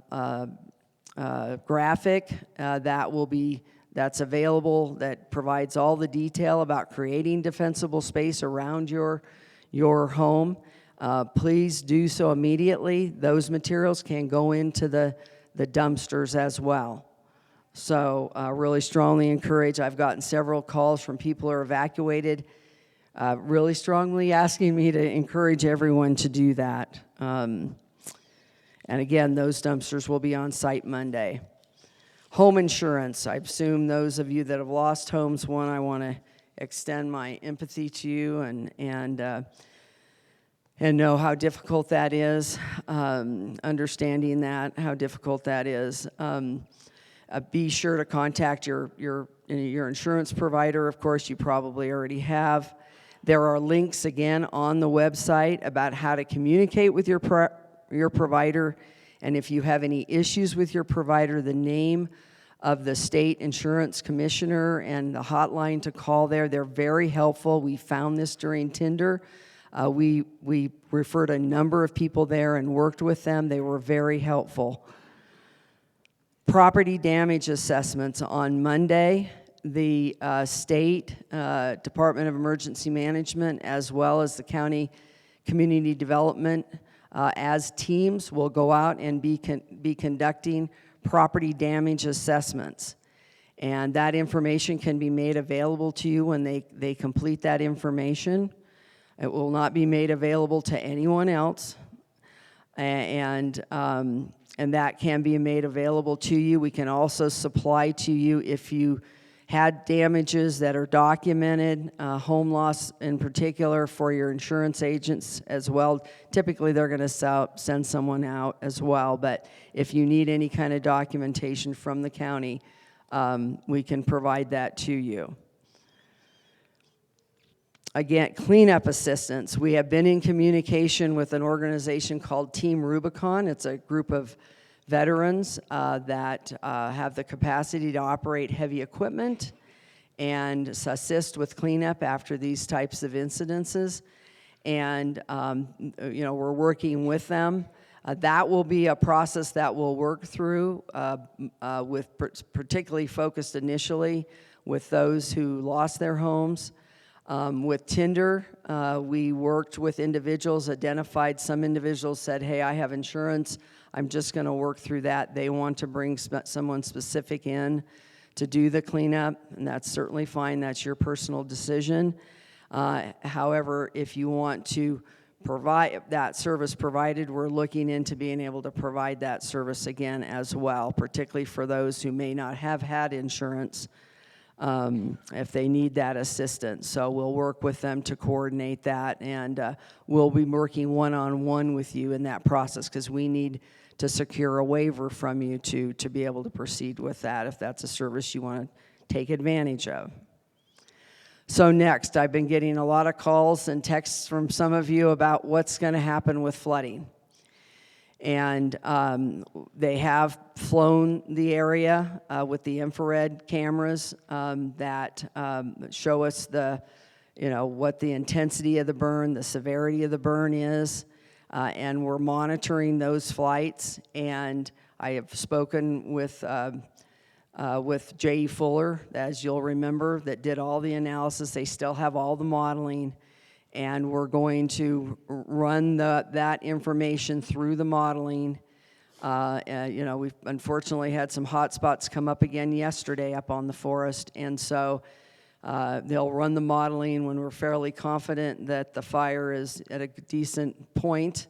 graphic that's available that provides all the detail about creating defensible space around your home. Please do so immediately. Those materials can go into the dumpsters as well. So really strongly encourage. I've gotten several calls from people who are evacuated, really strongly asking me to encourage everyone to do that. And again, those dumpsters will be on site Monday. Home insurance. I assume those of you that have lost homes, I want to extend my empathy to you and know how difficult that is, understanding that, how difficult that is. Be sure to contact your insurance provider. Of course, you probably already have. There are links, again, on the website about how to communicate with your provider. And if you have any issues with your provider, the name of the state insurance commissioner and the hotline to call there, they're very helpful. We found this during Tinder. We referred a number of people there and worked with them. They were very helpful. Property damage assessments on Monday. the state Department of Emergency Management, as well as the county community development, as teams will go out and be conducting property damage assessments. And that information can be made available to you when they complete that information. It will not be made available to anyone else. And that can be made available to you. We can also supply to you if you had damages that are documented, home loss in particular, for your insurance agents as well. Typically, they're going to send someone out as well, but if you need any kind of documentation from the county, we can provide that to you. Again, cleanup assistance. We have been in communication with an organization called Team Rubicon. It's a group of veterans that have the capacity to operate heavy equipment and assist with cleanup after these types of incidences. And, we're working with them. That will be a process that we'll work through with particularly focused initially with those who lost their homes. With Tinder, we worked with individuals, identified some individuals, said, hey, I have insurance, I'm just going to work through that. They want to bring someone specific in to do the cleanup, and that's certainly fine. That's your personal decision. However, if you want to provide that service provided, we're looking into being able to provide that service again as well, particularly for those who may not have had insurance, if they need that assistance. So we'll work with them to coordinate that, and we'll be working one-on-one with you in that process, because we need to secure a waiver from you to be able to proceed with that if that's a service you want to take advantage of. So next, I've been getting a lot of calls and texts from some of you about what's going to happen with flooding. And they have flown the area with the infrared cameras that show us what the intensity of the burn, the severity of the burn is, and we're monitoring those flights. And I have spoken with J.E. Fuller, as you'll remember, that did all the analysis. They still have all the modeling. And we're going to run that information through the modeling. We've unfortunately had some hot spots come up again yesterday up on the forest, and so they'll run the modeling when we're fairly confident that the fire is at a decent point,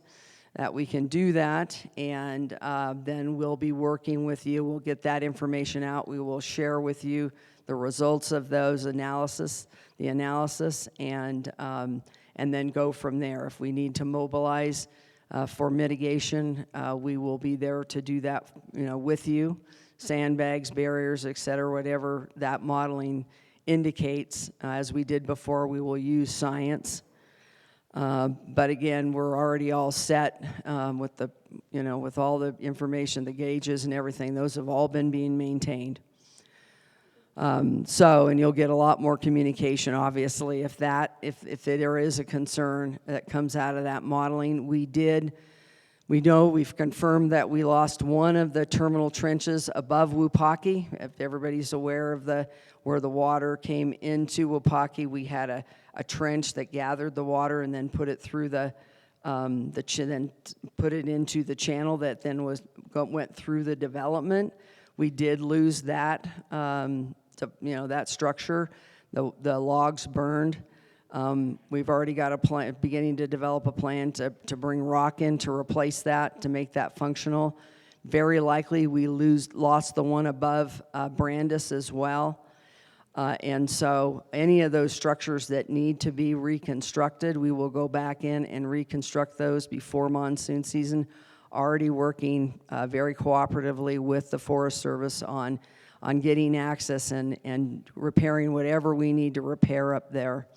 that we can do that, and then we'll be working with you. We'll get that information out. We will share with you the results of those analysis, and then go from there. If we need to mobilize for mitigation, we will be there to do that, with you. Sandbags, barriers, et cetera, whatever that modeling indicates. As we did before, we will use science. But again, we're already all set with all the information, the gauges and everything. Those have all been being maintained. And you'll get a lot more communication, obviously, if there is a concern that comes out of that modeling. We've confirmed that we lost one of the terminal trenches above Wupaki. If everybody's aware of where the water came into Wupaki, we had a trench that gathered the water and then put it through then put it into the channel that then went through the development. We did lose that. That structure, the logs burned. We've already got a plan, beginning to develop a plan to bring rock in to replace that, to make that functional. Very likely we lost the one above Brandis as well. And so any of those structures that need to be reconstructed, we will go back in and reconstruct those before monsoon season. Already working very cooperatively with the Forest Service on getting access and repairing whatever we need to repair up there.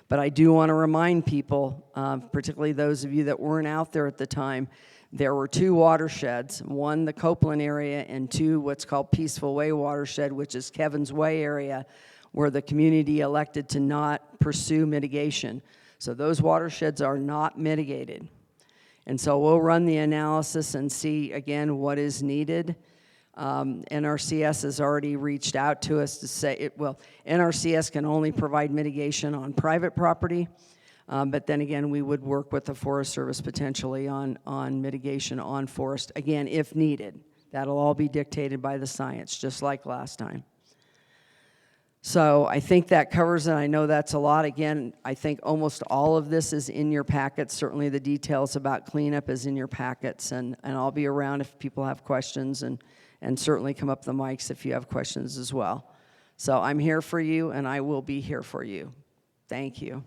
But I do want to remind people, particularly those of you that weren't out there at the time, there were two watersheds, one the Copeland area and two what's called Peaceful Way watershed, which is Kevin's Way area, where the community elected to not pursue mitigation. So those watersheds are not mitigated. And so we'll run the analysis and see, again, what is needed. NRCS has already reached out to us to say, NRCS can only provide mitigation on private property, but then again, we would work with the Forest Service potentially on mitigation on forest, again, if needed. That'll all be dictated by the science, just like last time. So I think that covers it. I know that's a lot. Again, I think almost all of this is in your packets. Certainly the details about cleanup is in your packets, and I'll be around if people have questions, and certainly come up the mics if you have questions as well. So I'm here for you, and I will be here for you. Thank you.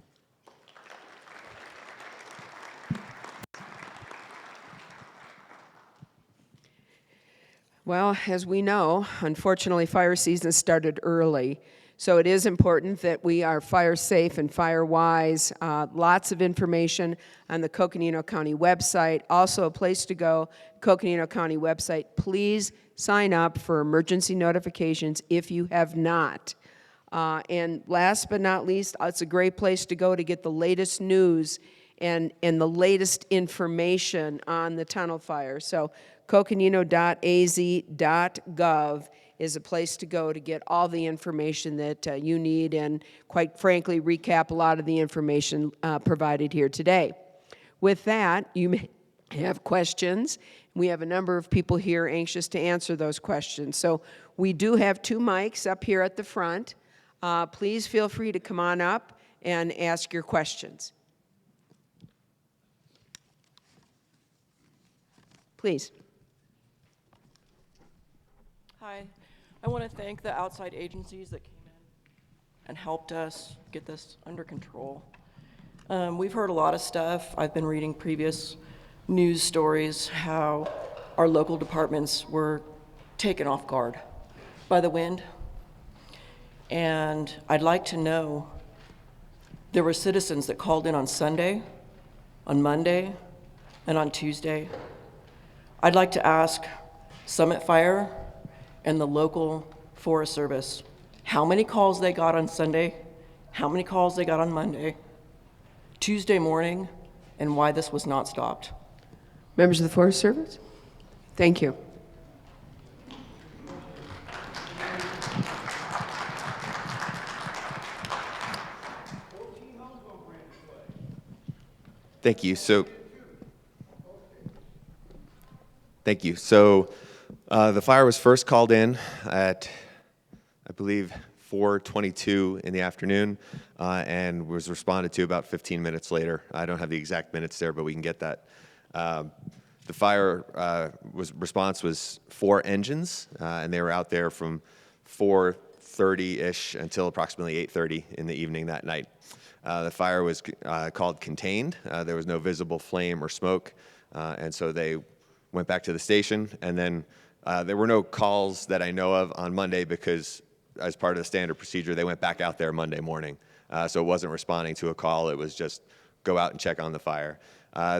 Well, as we know, unfortunately, fire season started early. So it is important that we are fire safe and fire wise. Lots of information on the Coconino County website. Also a place to go, Coconino County website. Please sign up for emergency notifications if you have not. And last but not least, it's a great place to go to get the latest news and the latest information on the tunnel fire. So coconino.az.gov is a place to go to get all the information that you need, and quite frankly, recap a lot of the information provided here today. With that, you may have questions. We have a number of people here anxious to answer those questions. So we do have 2 mics up here at the front. Please feel free to come on up and ask your questions. Please. Hi. I want to thank the outside agencies that came in and helped us get this under control. We've heard a lot of stuff. I've been reading previous news stories how our local departments were taken off guard by the wind. And I'd like to know, there were citizens that called in on Sunday, on Monday, and on Tuesday. I'd like to ask Summit Fire and the local Forest Service how many calls they got on Sunday, how many calls they got on Monday, Tuesday morning, and why this was not stopped. Members of the Forest Service? Thank you. Thank you. Thank you. So the fire was first called in at, I believe, 4:22 in the afternoon, and was responded to about 15 minutes later. I don't have the exact minutes there, but we can get that. The fire response was 4 engines, and they were out there from 4:30-ish until approximately 8:30 in the evening that night. The fire was called contained. There was no visible flame or smoke, and so they went back to the station. And then there were no calls that I know of on Monday because, as part of the standard procedure, they went back out there Monday morning. So it wasn't responding to a call. It was just go out and check on the fire.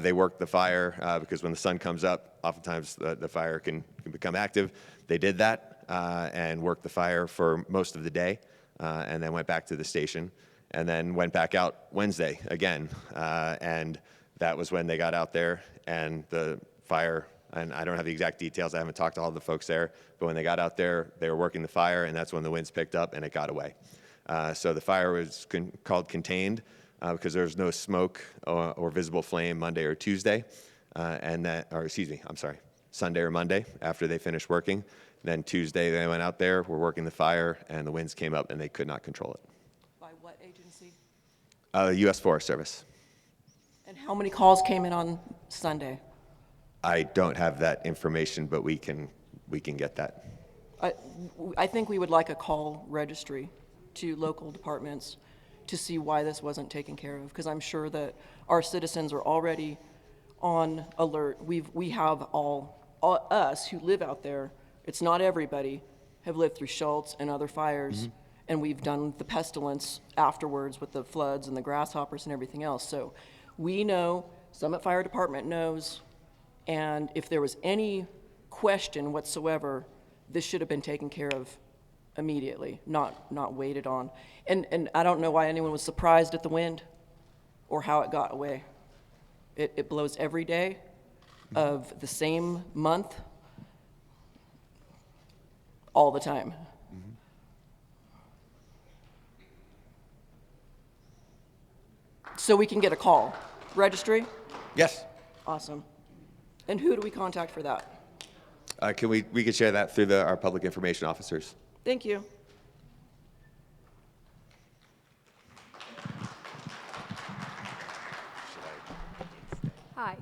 They worked the fire because when the sun comes up, oftentimes the fire can become active. They did that and worked the fire for most of the day, and then went back to the station, and then went back out Wednesday again. And that was when they got out there, and the fire, and I don't have the exact details, I haven't talked to all the folks there, but when they got out there, they were working the fire, and that's when the winds picked up and it got away. So the fire was called contained because there was no smoke or visible flame Monday or Tuesday, Sunday or Monday after they finished working. Then Tuesday they went out there, were working the fire, and the winds came up and they could not control it. By what agency? U.S. Forest Service. And how many calls came in on Sunday? I don't have that information, but we can get that. I think we would like a call registry to local departments to see why this wasn't taken care of, because I'm sure that our citizens are already on alert. We have all us who live out there, it's not everybody, have lived through Schultz and other fires, and we've done the pestilence afterwards with the floods and the grasshoppers and everything else. So we know, Summit Fire Department knows, and if there was any question whatsoever, this should have been taken care of immediately, not waited on. And I don't know why anyone was surprised at the wind or how it got away. It blows every day of the same month. all the time. So we can get a call. Registry? Yes. Awesome. And who do we contact for that? We could share that through our public information officers. Thank you. Hi,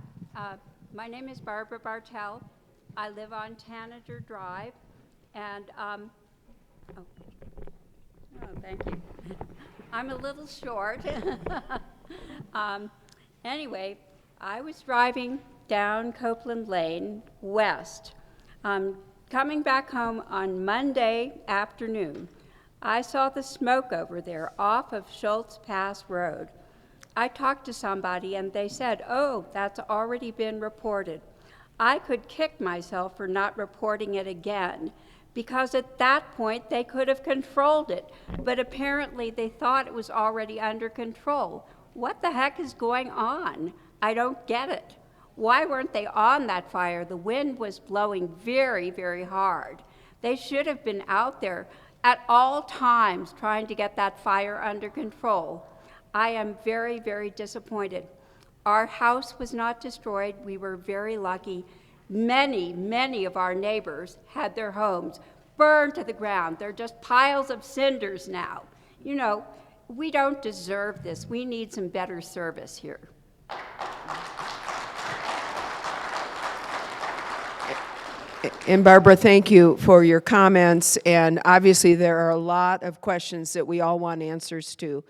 my name is Barbara Bartel. I live on Tanager Drive, and, oh, thank you. I'm a little short. Anyway, I was driving down Copeland Lane west. Coming back home on Monday afternoon, I saw the smoke over there off of Schultz Pass Road. I talked to somebody and they said, oh, that's already been reported. I could kick myself for not reporting it again, because at that point they could have controlled it, but apparently they thought it was already under control. What the heck is going on? I don't get it. Why weren't they on that fire? The wind was blowing very, very hard. They should have been out there at all times trying to get that fire under control. I am very, very disappointed. Our house was not destroyed. We were very lucky. Many, many of our neighbors had their homes burned to the ground. They're just piles of cinders now. You know, we don't deserve this. We need some better service here. And Barbara, thank you for your comments. And obviously, there are a lot of questions that we all want answers to.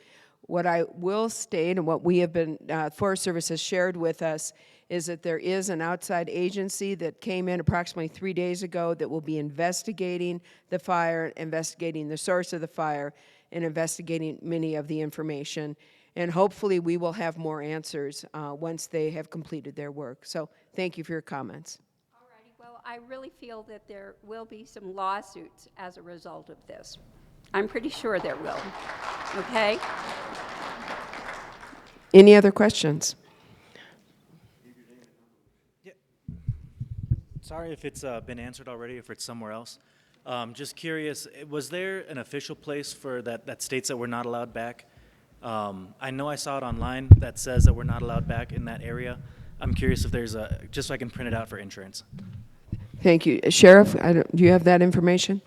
What I will state, and what we have been, Forest Service has shared with us, is that there is an outside agency that came in approximately 3 days ago that will be investigating the fire, investigating the source of the fire, and investigating many of the information. And hopefully, we will have more answers once they have completed their work. So thank you for your comments. Well, I really feel that there will be some lawsuits as a result of this. I'm pretty sure there will. Okay? Any other questions? Sorry if it's been answered already, if it's somewhere else. Just curious, was there an official place for that states that we're not allowed back? I know I saw it online that says that we're not allowed back in that area. I'm curious if there's just so I can print it out for insurance. Thank you. Sheriff, do you have that information?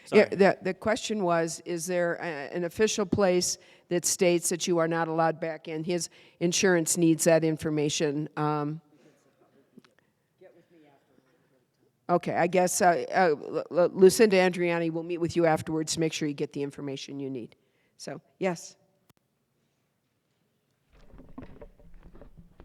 Sorry. Yeah, the question was, is there an official place that states that you are not allowed back in? His insurance needs that information. Okay, I guess Lucinda Andriani will meet with you afterwards to make sure you get the information you need. So, yes.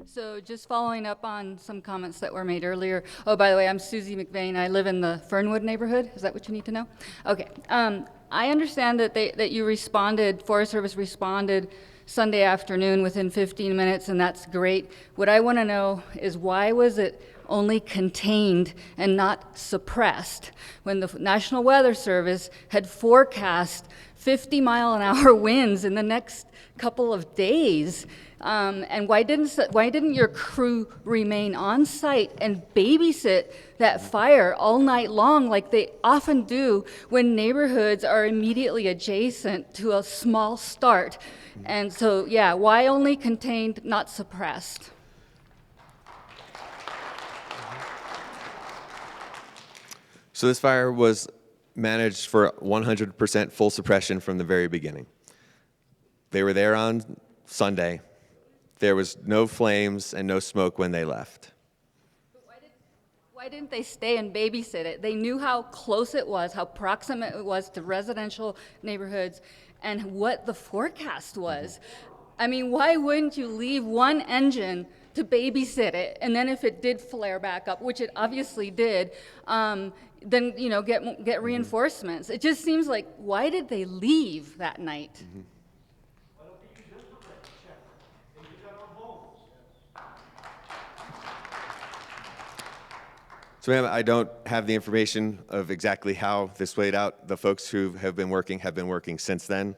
So just following up on some comments that were made earlier. Oh, by the way, I'm Susie McVeigh. I live in the Fernwood neighborhood. Is that what you need to know? Okay. I understand that you responded, Forest Service responded Sunday afternoon within 15 minutes, and that's great. What I want to know is why was it only contained and not suppressed when the National Weather Service had forecast 50-mile-an-hour winds in the next couple of days? And why didn't your crew remain on site and babysit that fire all night long like they often do when neighborhoods are immediately adjacent to a small start? And so, yeah, why only contained, not suppressed? So this fire was managed for 100% full suppression from the very beginning. They were there on Sunday. There was no flames and no smoke when they left. But why didn't they stay and babysit it? They knew how close it was, how proximate it was to residential neighborhoods, and what the forecast was. I mean, why wouldn't you leave one engine to babysit it, and then if it did flare back up, which it obviously did, then get reinforcements? It just seems like, why did they leave that night? So, ma'am, I don't have the information of exactly how this played out. The folks who have been working since then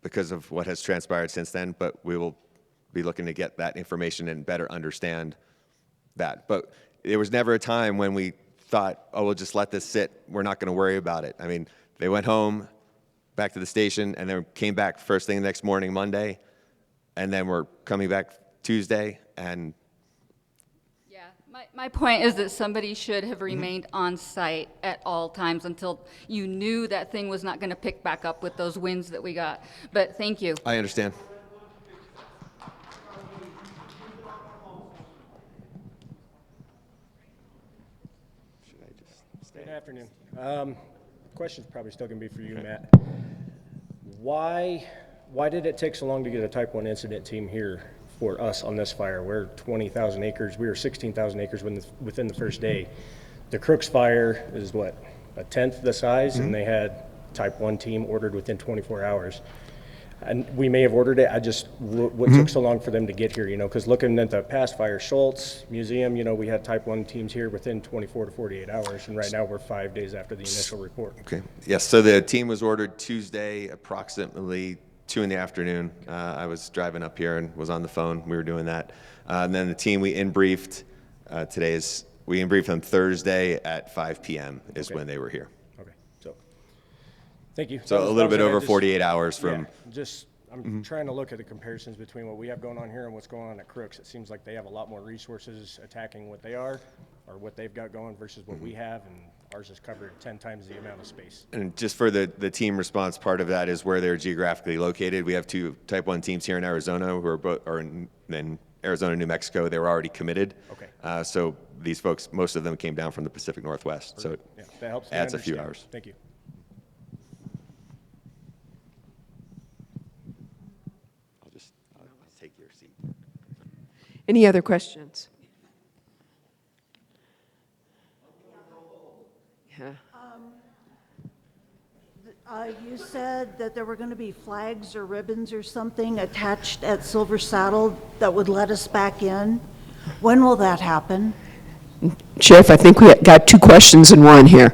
because of what has transpired since then, but we will be looking to get that information and better understand that. But there was never a time when we thought, oh, we'll just let this sit. We're not going to worry about it. I mean, they went home, back to the station, and then came back first thing the next morning, Monday, and then we're coming back Tuesday, and Yeah, my point is that somebody should have remained on site at all times until you knew that thing was not going to pick back up with those winds that we got. But thank you. I understand. Good afternoon. Question's probably still going to be for you, Matt. Why did it take so long to get a Type 1 incident team here for us on this fire? We're 20,000 acres. We were 16,000 acres within the first day. The Crooks fire is what, a tenth the size, and they had Type 1 team ordered within 24 hours. And we may have ordered it, what took so long for them to get here, because looking at the past fire, Schultz Museum, we had Type 1 teams here within 24 to 48 hours, and right now we're 5 days after the initial report. Okay. Yes, so the team was ordered Tuesday, approximately 2 in the afternoon. I was driving up here and was on the phone. We were doing that. And then the team we in-briefed we in-briefed them Thursday at 5 p.m. is when they were here. Okay, so, thank you. So a little bit over 48 hours from. Yeah, I'm trying to look at the comparisons between what we have going on here and what's going on at Crooks. It seems like they have a lot more resources attacking what they are, or what they've got going versus what we have, and ours is covered 10 times the amount of space. And just for the team response, part of that is where they're geographically located. We have 2 Type 1 teams here in Arizona who are both, or in Arizona, New Mexico. They were already committed. Okay. So these folks, most of them came down from the Pacific Northwest. So Yeah, that helps. adds a few hours. Thank you. I'll take your seat. Any other questions? Yeah. You said that there were going to be flags or ribbons or something attached at Silver Saddle that would let us back in. When will that happen? Sheriff, I think we got 2 questions in one here.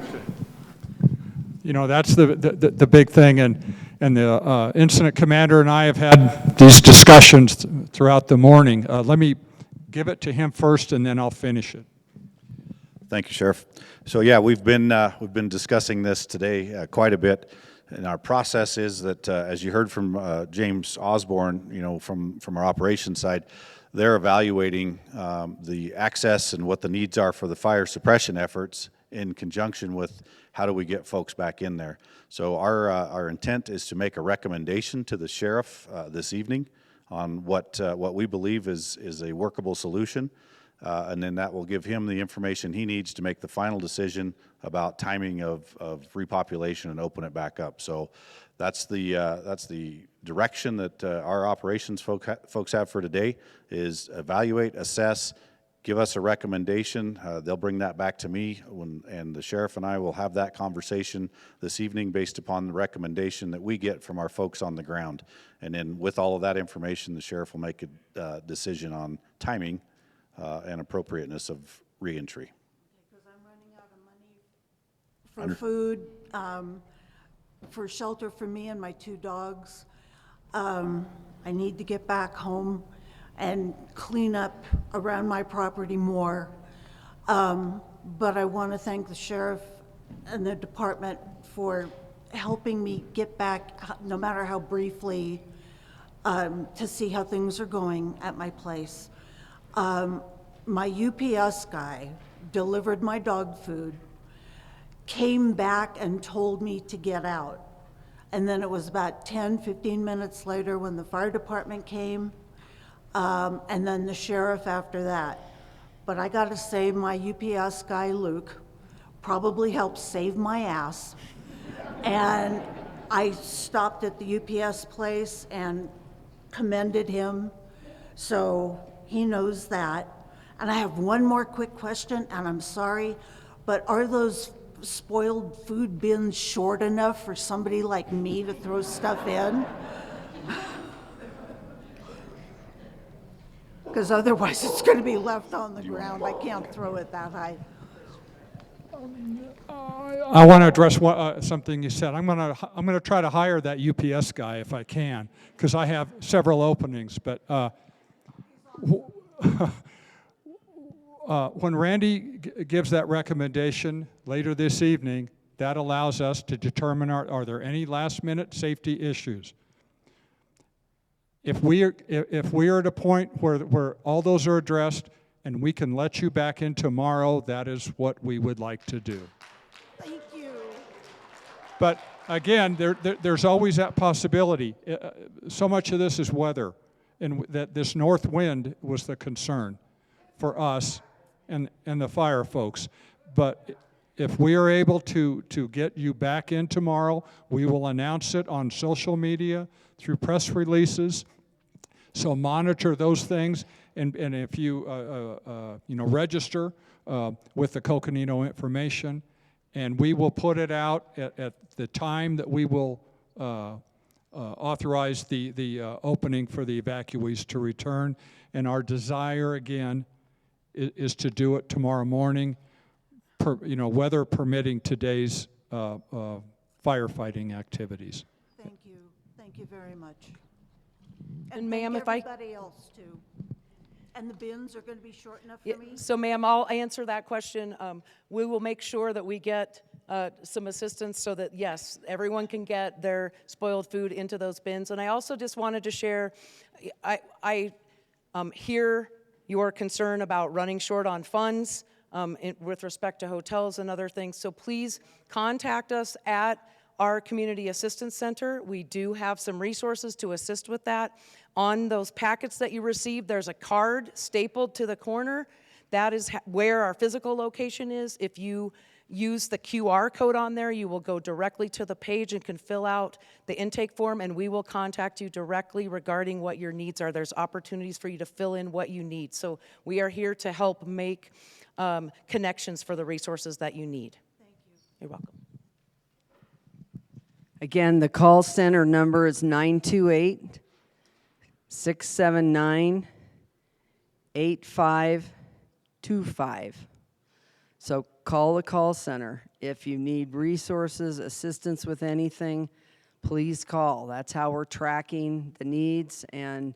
That's the big thing, and the incident commander and I have had these discussions throughout the morning. Let me give it to him first, and then I'll finish it. Thank you, Sheriff. So yeah, we've been discussing this today quite a bit, and our process is that as you heard from James Osborne, from our operations side, they're evaluating the access and what the needs are for the fire suppression efforts in conjunction with how do we get folks back in there. So our intent is to make a recommendation to the sheriff this evening on what we believe is a workable solution. And then that will give him the information he needs to make the final decision about timing of repopulation and open it back up. So that's the direction that our operations folks have for today, is evaluate, assess, give us a recommendation. They'll bring that back to me, and the sheriff and I will have that conversation this evening based upon the recommendation that we get from our folks on the ground. And then with all of that information, the sheriff will make a decision on timing and appropriateness of reentry. Because I'm running out of money for food, for shelter for me and my 2 dogs. I need to get back home and clean up around my property more. But I want to thank the sheriff and the department for helping me get back, no matter how briefly, to see how things are going at my place. My UPS guy delivered my dog food, came back and told me to get out. And then it was about 10, 15 minutes later when the fire department came, and then the sheriff after that. But I gotta say, my UPS guy, Luke, probably helped save my ass. And I stopped at the UPS place and commended him, so he knows that. And I have one more quick question, and I'm sorry, but are those spoiled food bins short enough for somebody like me to throw stuff in? Because otherwise it's going to be left on the ground. I can't throw it that high. I want to address something you said. I'm going to try to hire that UPS guy if I can, because I have several openings. But when Randy gives that recommendation later this evening, that allows us to determine are there any last-minute safety issues. If we are at a point where all those are addressed and we can let you back in tomorrow, that is what we would like to do. Thank you. But again, there's always that possibility. So much of this is weather, and that this north wind was the concern for us and the fire folks. But if we are able to get you back in tomorrow, we will announce it on social media, through press releases. So monitor those things, and if you register with the Coconino information, and we will put it out at the time that we will authorize the opening for the evacuees to return. And our desire, again, is to do it tomorrow morning, weather permitting today's firefighting activities. Thank you. Thank you very much. And ma'am, thank if I- everybody else too. And the bins are going to be short enough Yeah, for me? so ma'am, I'll answer that question. We will make sure that we get some assistance so that, yes, everyone can get their spoiled food into those bins. And I also just wanted to share, I hear your concern about running short on funds with respect to hotels and other things. So please contact us at our Community Assistance Center. We do have some resources to assist with that. On those packets that you received, there's a card stapled to the corner. That is where our physical location is. If you use the QR code on there, you will go directly to the page and can fill out the intake form, and we will contact you directly regarding what your needs are. There's opportunities for you to fill in what you need. So we are here to help make connections for the resources that you need. Thank you. You're welcome. Again, the call center number is 928-679-8525. So call the call center. If you need resources, assistance with anything, please call. That's how we're tracking the needs and,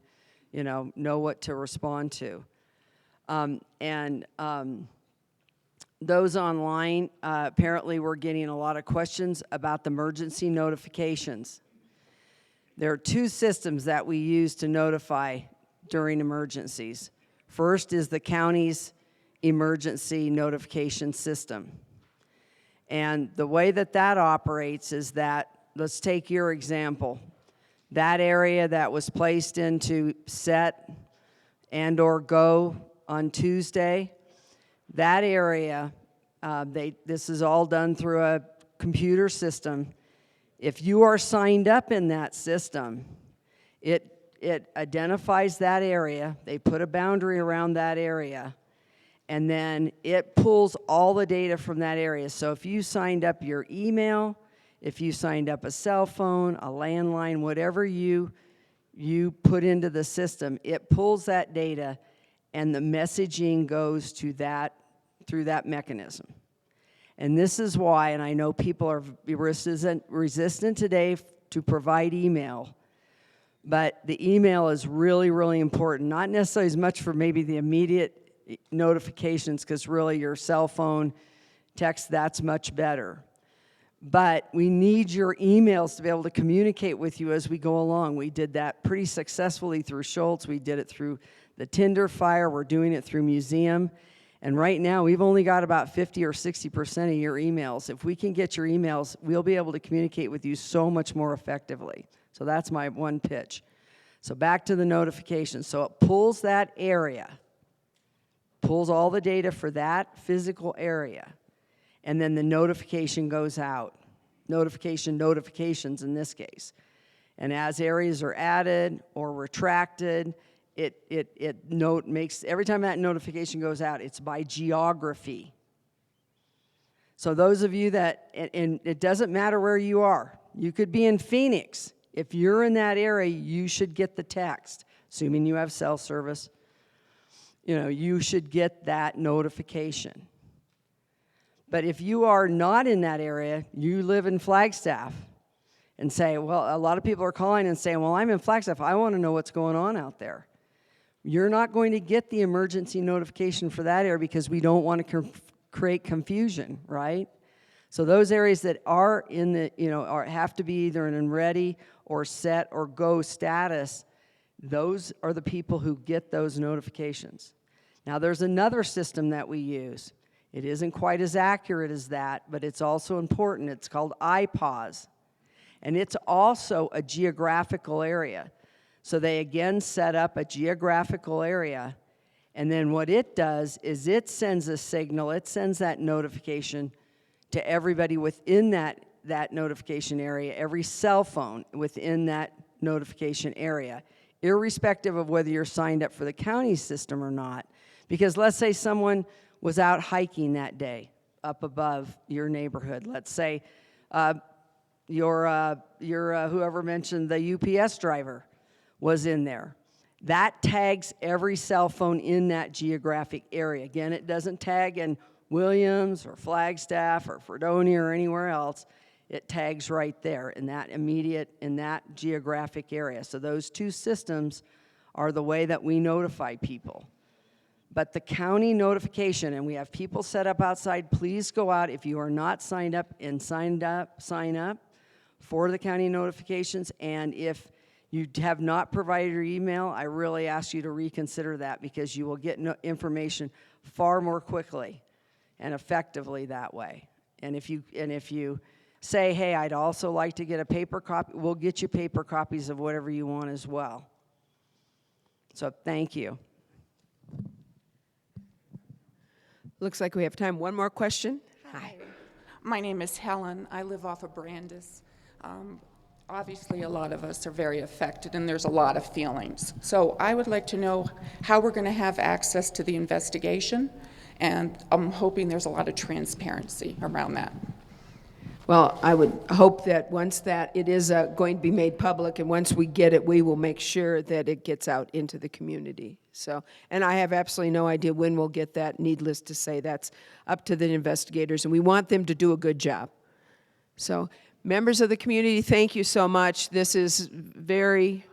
know what to respond to. Those online, apparently we're getting a lot of questions about the emergency notifications. There are two systems that we use to notify during emergencies. First is the county's emergency notification system. And the way that operates is that, let's take your example. That area that was placed into set and or go on Tuesday, that area, this is all done through a computer system. If you are signed up in that system, it identifies that area, they put a boundary around that area, and then it pulls all the data from that area. So if you signed up your email, if you signed up a cell phone, a landline, whatever you put into the system, it pulls that data, and the messaging goes to that through that mechanism. And this is why, and I know people are resistant today to provide email, but the email is really, really important. Not necessarily as much for maybe the immediate notifications, because really your cell phone, text, that's much better. But we need your emails to be able to communicate with you as we go along. We did that pretty successfully through Schultz. We did it through the Tinder Fire. We're doing it through Museum. And right now, we've only got about 50 or 60% of your emails. If we can get your emails, we'll be able to communicate with you so much more effectively. So that's my one pitch. So back to the notification. So it pulls that area, pulls all the data for that physical area, and then the notification goes out. Notifications in this case. And as areas are added or retracted, it makes, every time that notification goes out, it's by geography. So those of you that, and it doesn't matter where you are. You could be in Phoenix. If you're in that area, you should get the text, assuming you have cell service. You should get that notification. But if you are not in that area, you live in Flagstaff, and say, well, a lot of people are calling and saying, well, I'm in Flagstaff. I want to know what's going on out there. You're not going to get the emergency notification for that area because we don't want to create confusion, right? So those areas that are in the, have to be either in ready or set or go status, those are the people who get those notifications. Now there's another system that we use. It isn't quite as accurate as that, but it's also important. It's called iPause. And it's also a geographical area. So they again set up a geographical area, and then what it does is it sends a signal, it sends that notification to everybody within that notification area, every cell phone within that notification area, irrespective of whether you're signed up for the county system or not. Because let's say someone was out hiking that day up above your neighborhood. Let's say whoever mentioned the UPS driver was in there. That tags every cell phone in that geographic area. Again, it doesn't tag in Williams or Flagstaff or Fredonia or anywhere else. It tags right there in that geographic area. So those two systems are the way that we notify people. But the county notification, and we have people set up outside, please go out. If you are not signed up, sign up for the county notifications. And if you have not provided your email, I really ask you to reconsider that, because you will get information far more quickly and effectively that way. And if you say, hey, I'd also like to get a paper copy, we'll get you paper copies of whatever you want as well. So thank you. Looks like we have time. One more question. Hi. My name is Helen. I live off of Brandis. Obviously, a lot of us are very affected, and there's a lot of feelings. So I would like to know how we're going to have access to the investigation, and I'm hoping there's a lot of transparency around that. Well, I would hope that once that it is going to be made public, and once we get it, we will make sure that it gets out into the community. So, and I have absolutely no idea when we'll get that. Needless to say, that's up to the investigators, and we want them to do a good job. So, members of the community, thank you so much. This is very...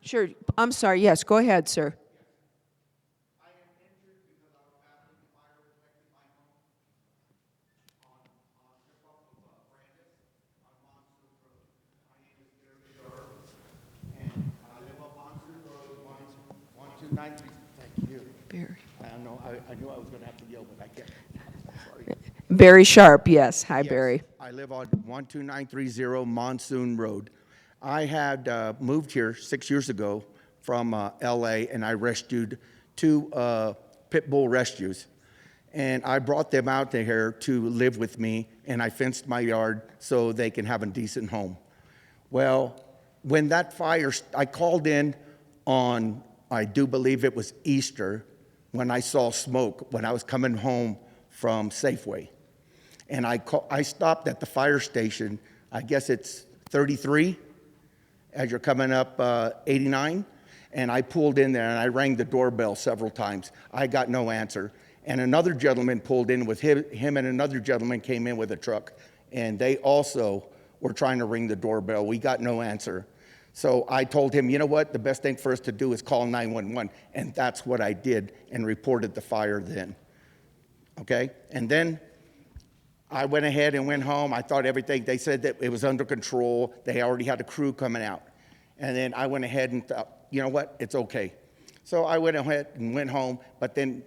Sure, I'm sorry, yes, go ahead, sir. Thank you. Barry. I knew I was going to have to yell, but I can't. Sorry. Barry Sharp, yes. Hi, Yes, Barry. I live on 12930 Monsoon Road. I had moved here 6 years ago from LA, and I rescued two pit bull rescues. And I brought them out here to live with me, and I fenced my yard so they can have a decent home. Well, when that fire, I called in on, I do believe it was Easter, when I saw smoke when I was coming home from Safeway. And I stopped at the fire station, I guess it's 33, as you're coming up 89, and I pulled in there and I rang the doorbell several times. I got no answer. And another gentleman pulled in with him and another gentleman came in with a truck, and they also were trying to ring the doorbell. We got no answer. So I told him, you know what, the best thing for us to do is call 911, and that's what I did and reported the fire then. Okay? And then I went ahead and went home. I thought everything, they said that it was under control. They already had a crew coming out. And then I went ahead and thought, you know what, it's okay. So I went ahead and went home, but then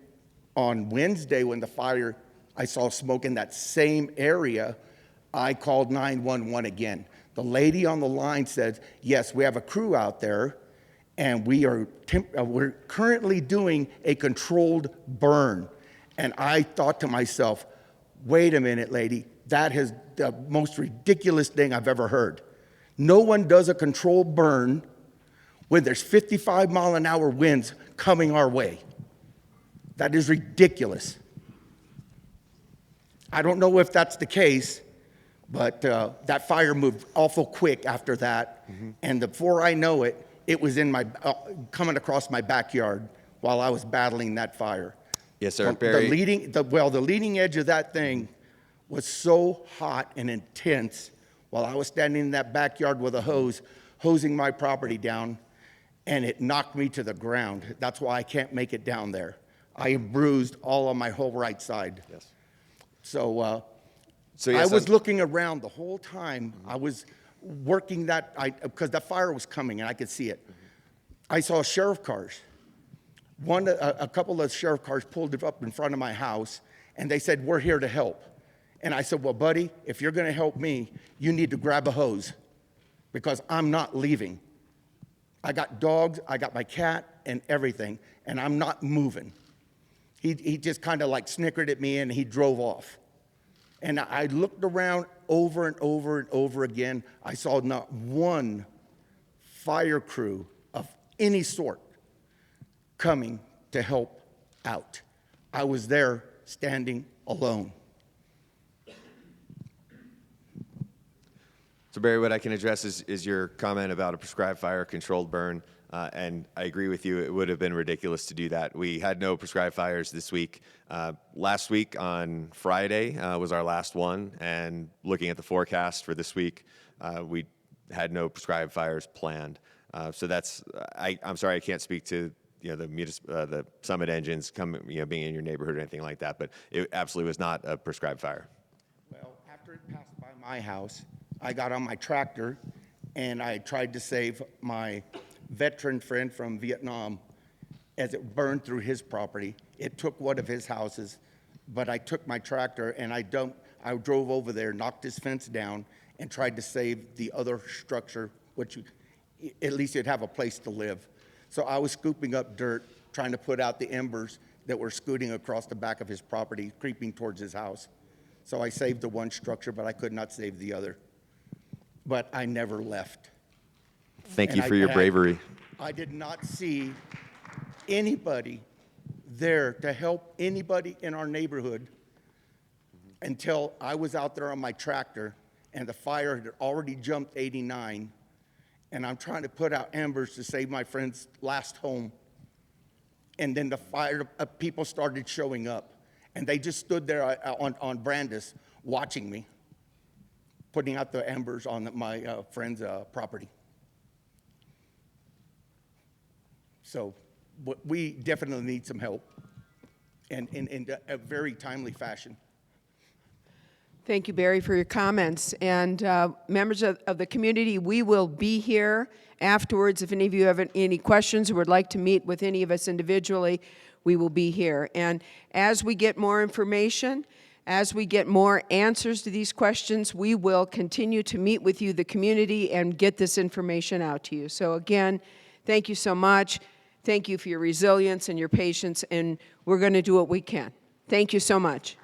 on Wednesday when the fire, I saw smoke in that same area, I called 911 again. The lady on the line said, yes, we have a crew out there, and we're currently doing a controlled burn. And I thought to myself, wait a minute, lady, that is the most ridiculous thing I've ever heard. No one does a controlled burn when there's 55-mile-an-hour winds coming our way. That is ridiculous. I don't know if that's the case, but that fire moved awful quick after that. And before I know it, it was in my coming across my backyard while I was battling that fire. Yes, sir, Barry. The leading edge of that thing was so hot and intense while I was standing in that backyard with a hose, hosing my property down. and it knocked me to the ground. That's why I can't make it down there. I bruised all on my whole right side. Yes. So, So yes, I was looking around the whole time. I was working because the fire was coming and I could see it. I saw sheriff cars. A couple of sheriff cars pulled up in front of my house, and they said, "We're here to help." And I said, "Well, buddy, if you're going to help me, you need to grab a hose because I'm not leaving. I got dogs, I got my cat and everything, and I'm not moving." He just kind of like snickered at me and he drove off. And I looked around over and over and over again. I saw not one fire crew of any sort coming to help out. I was there standing alone. So Barry, what I can address is your comment about a prescribed fire, controlled burn, and I agree with you. It would have been ridiculous to do that. We had no prescribed fires this week. Last week on Friday was our last one, and looking at the forecast for this week, we had no prescribed fires planned. So that's I'm sorry I can't speak to the Summit engines being in your neighborhood or anything like that, but it absolutely was not a prescribed fire. Well, after it passed by my house, I got on my tractor and I tried to save my veteran friend from Vietnam as it burned through his property. It took one of his houses, but I took my tractor and I drove over there, knocked his fence down, and tried to save the other structure, which at least you'd have a place to live. So I was scooping up dirt, trying to put out the embers that were scooting across the back of his property, creeping towards his house. So I saved the one structure, but I could not save the other. But I never left. Thank you for your bravery. I did not see anybody there to help anybody in our neighborhood until I was out there on my tractor and the fire had already jumped 89, and I'm trying to put out embers to save my friend's last home. And then the fire people started showing up, and they just stood there on Brandis watching me, putting out the embers on my friend's property. So we definitely need some help, and in a very timely fashion. Thank you, Barry, for your comments. And members of the community, we will be here afterwards. If any of you have any questions or would like to meet with any of us individually, we will be here. And as we get more information, as we get more answers to these questions, we will continue to meet with you, the community, and get this information out to you. So again, thank you so much. Thank you for your resilience and your patience, and we're going to do what we can. Thank you so much.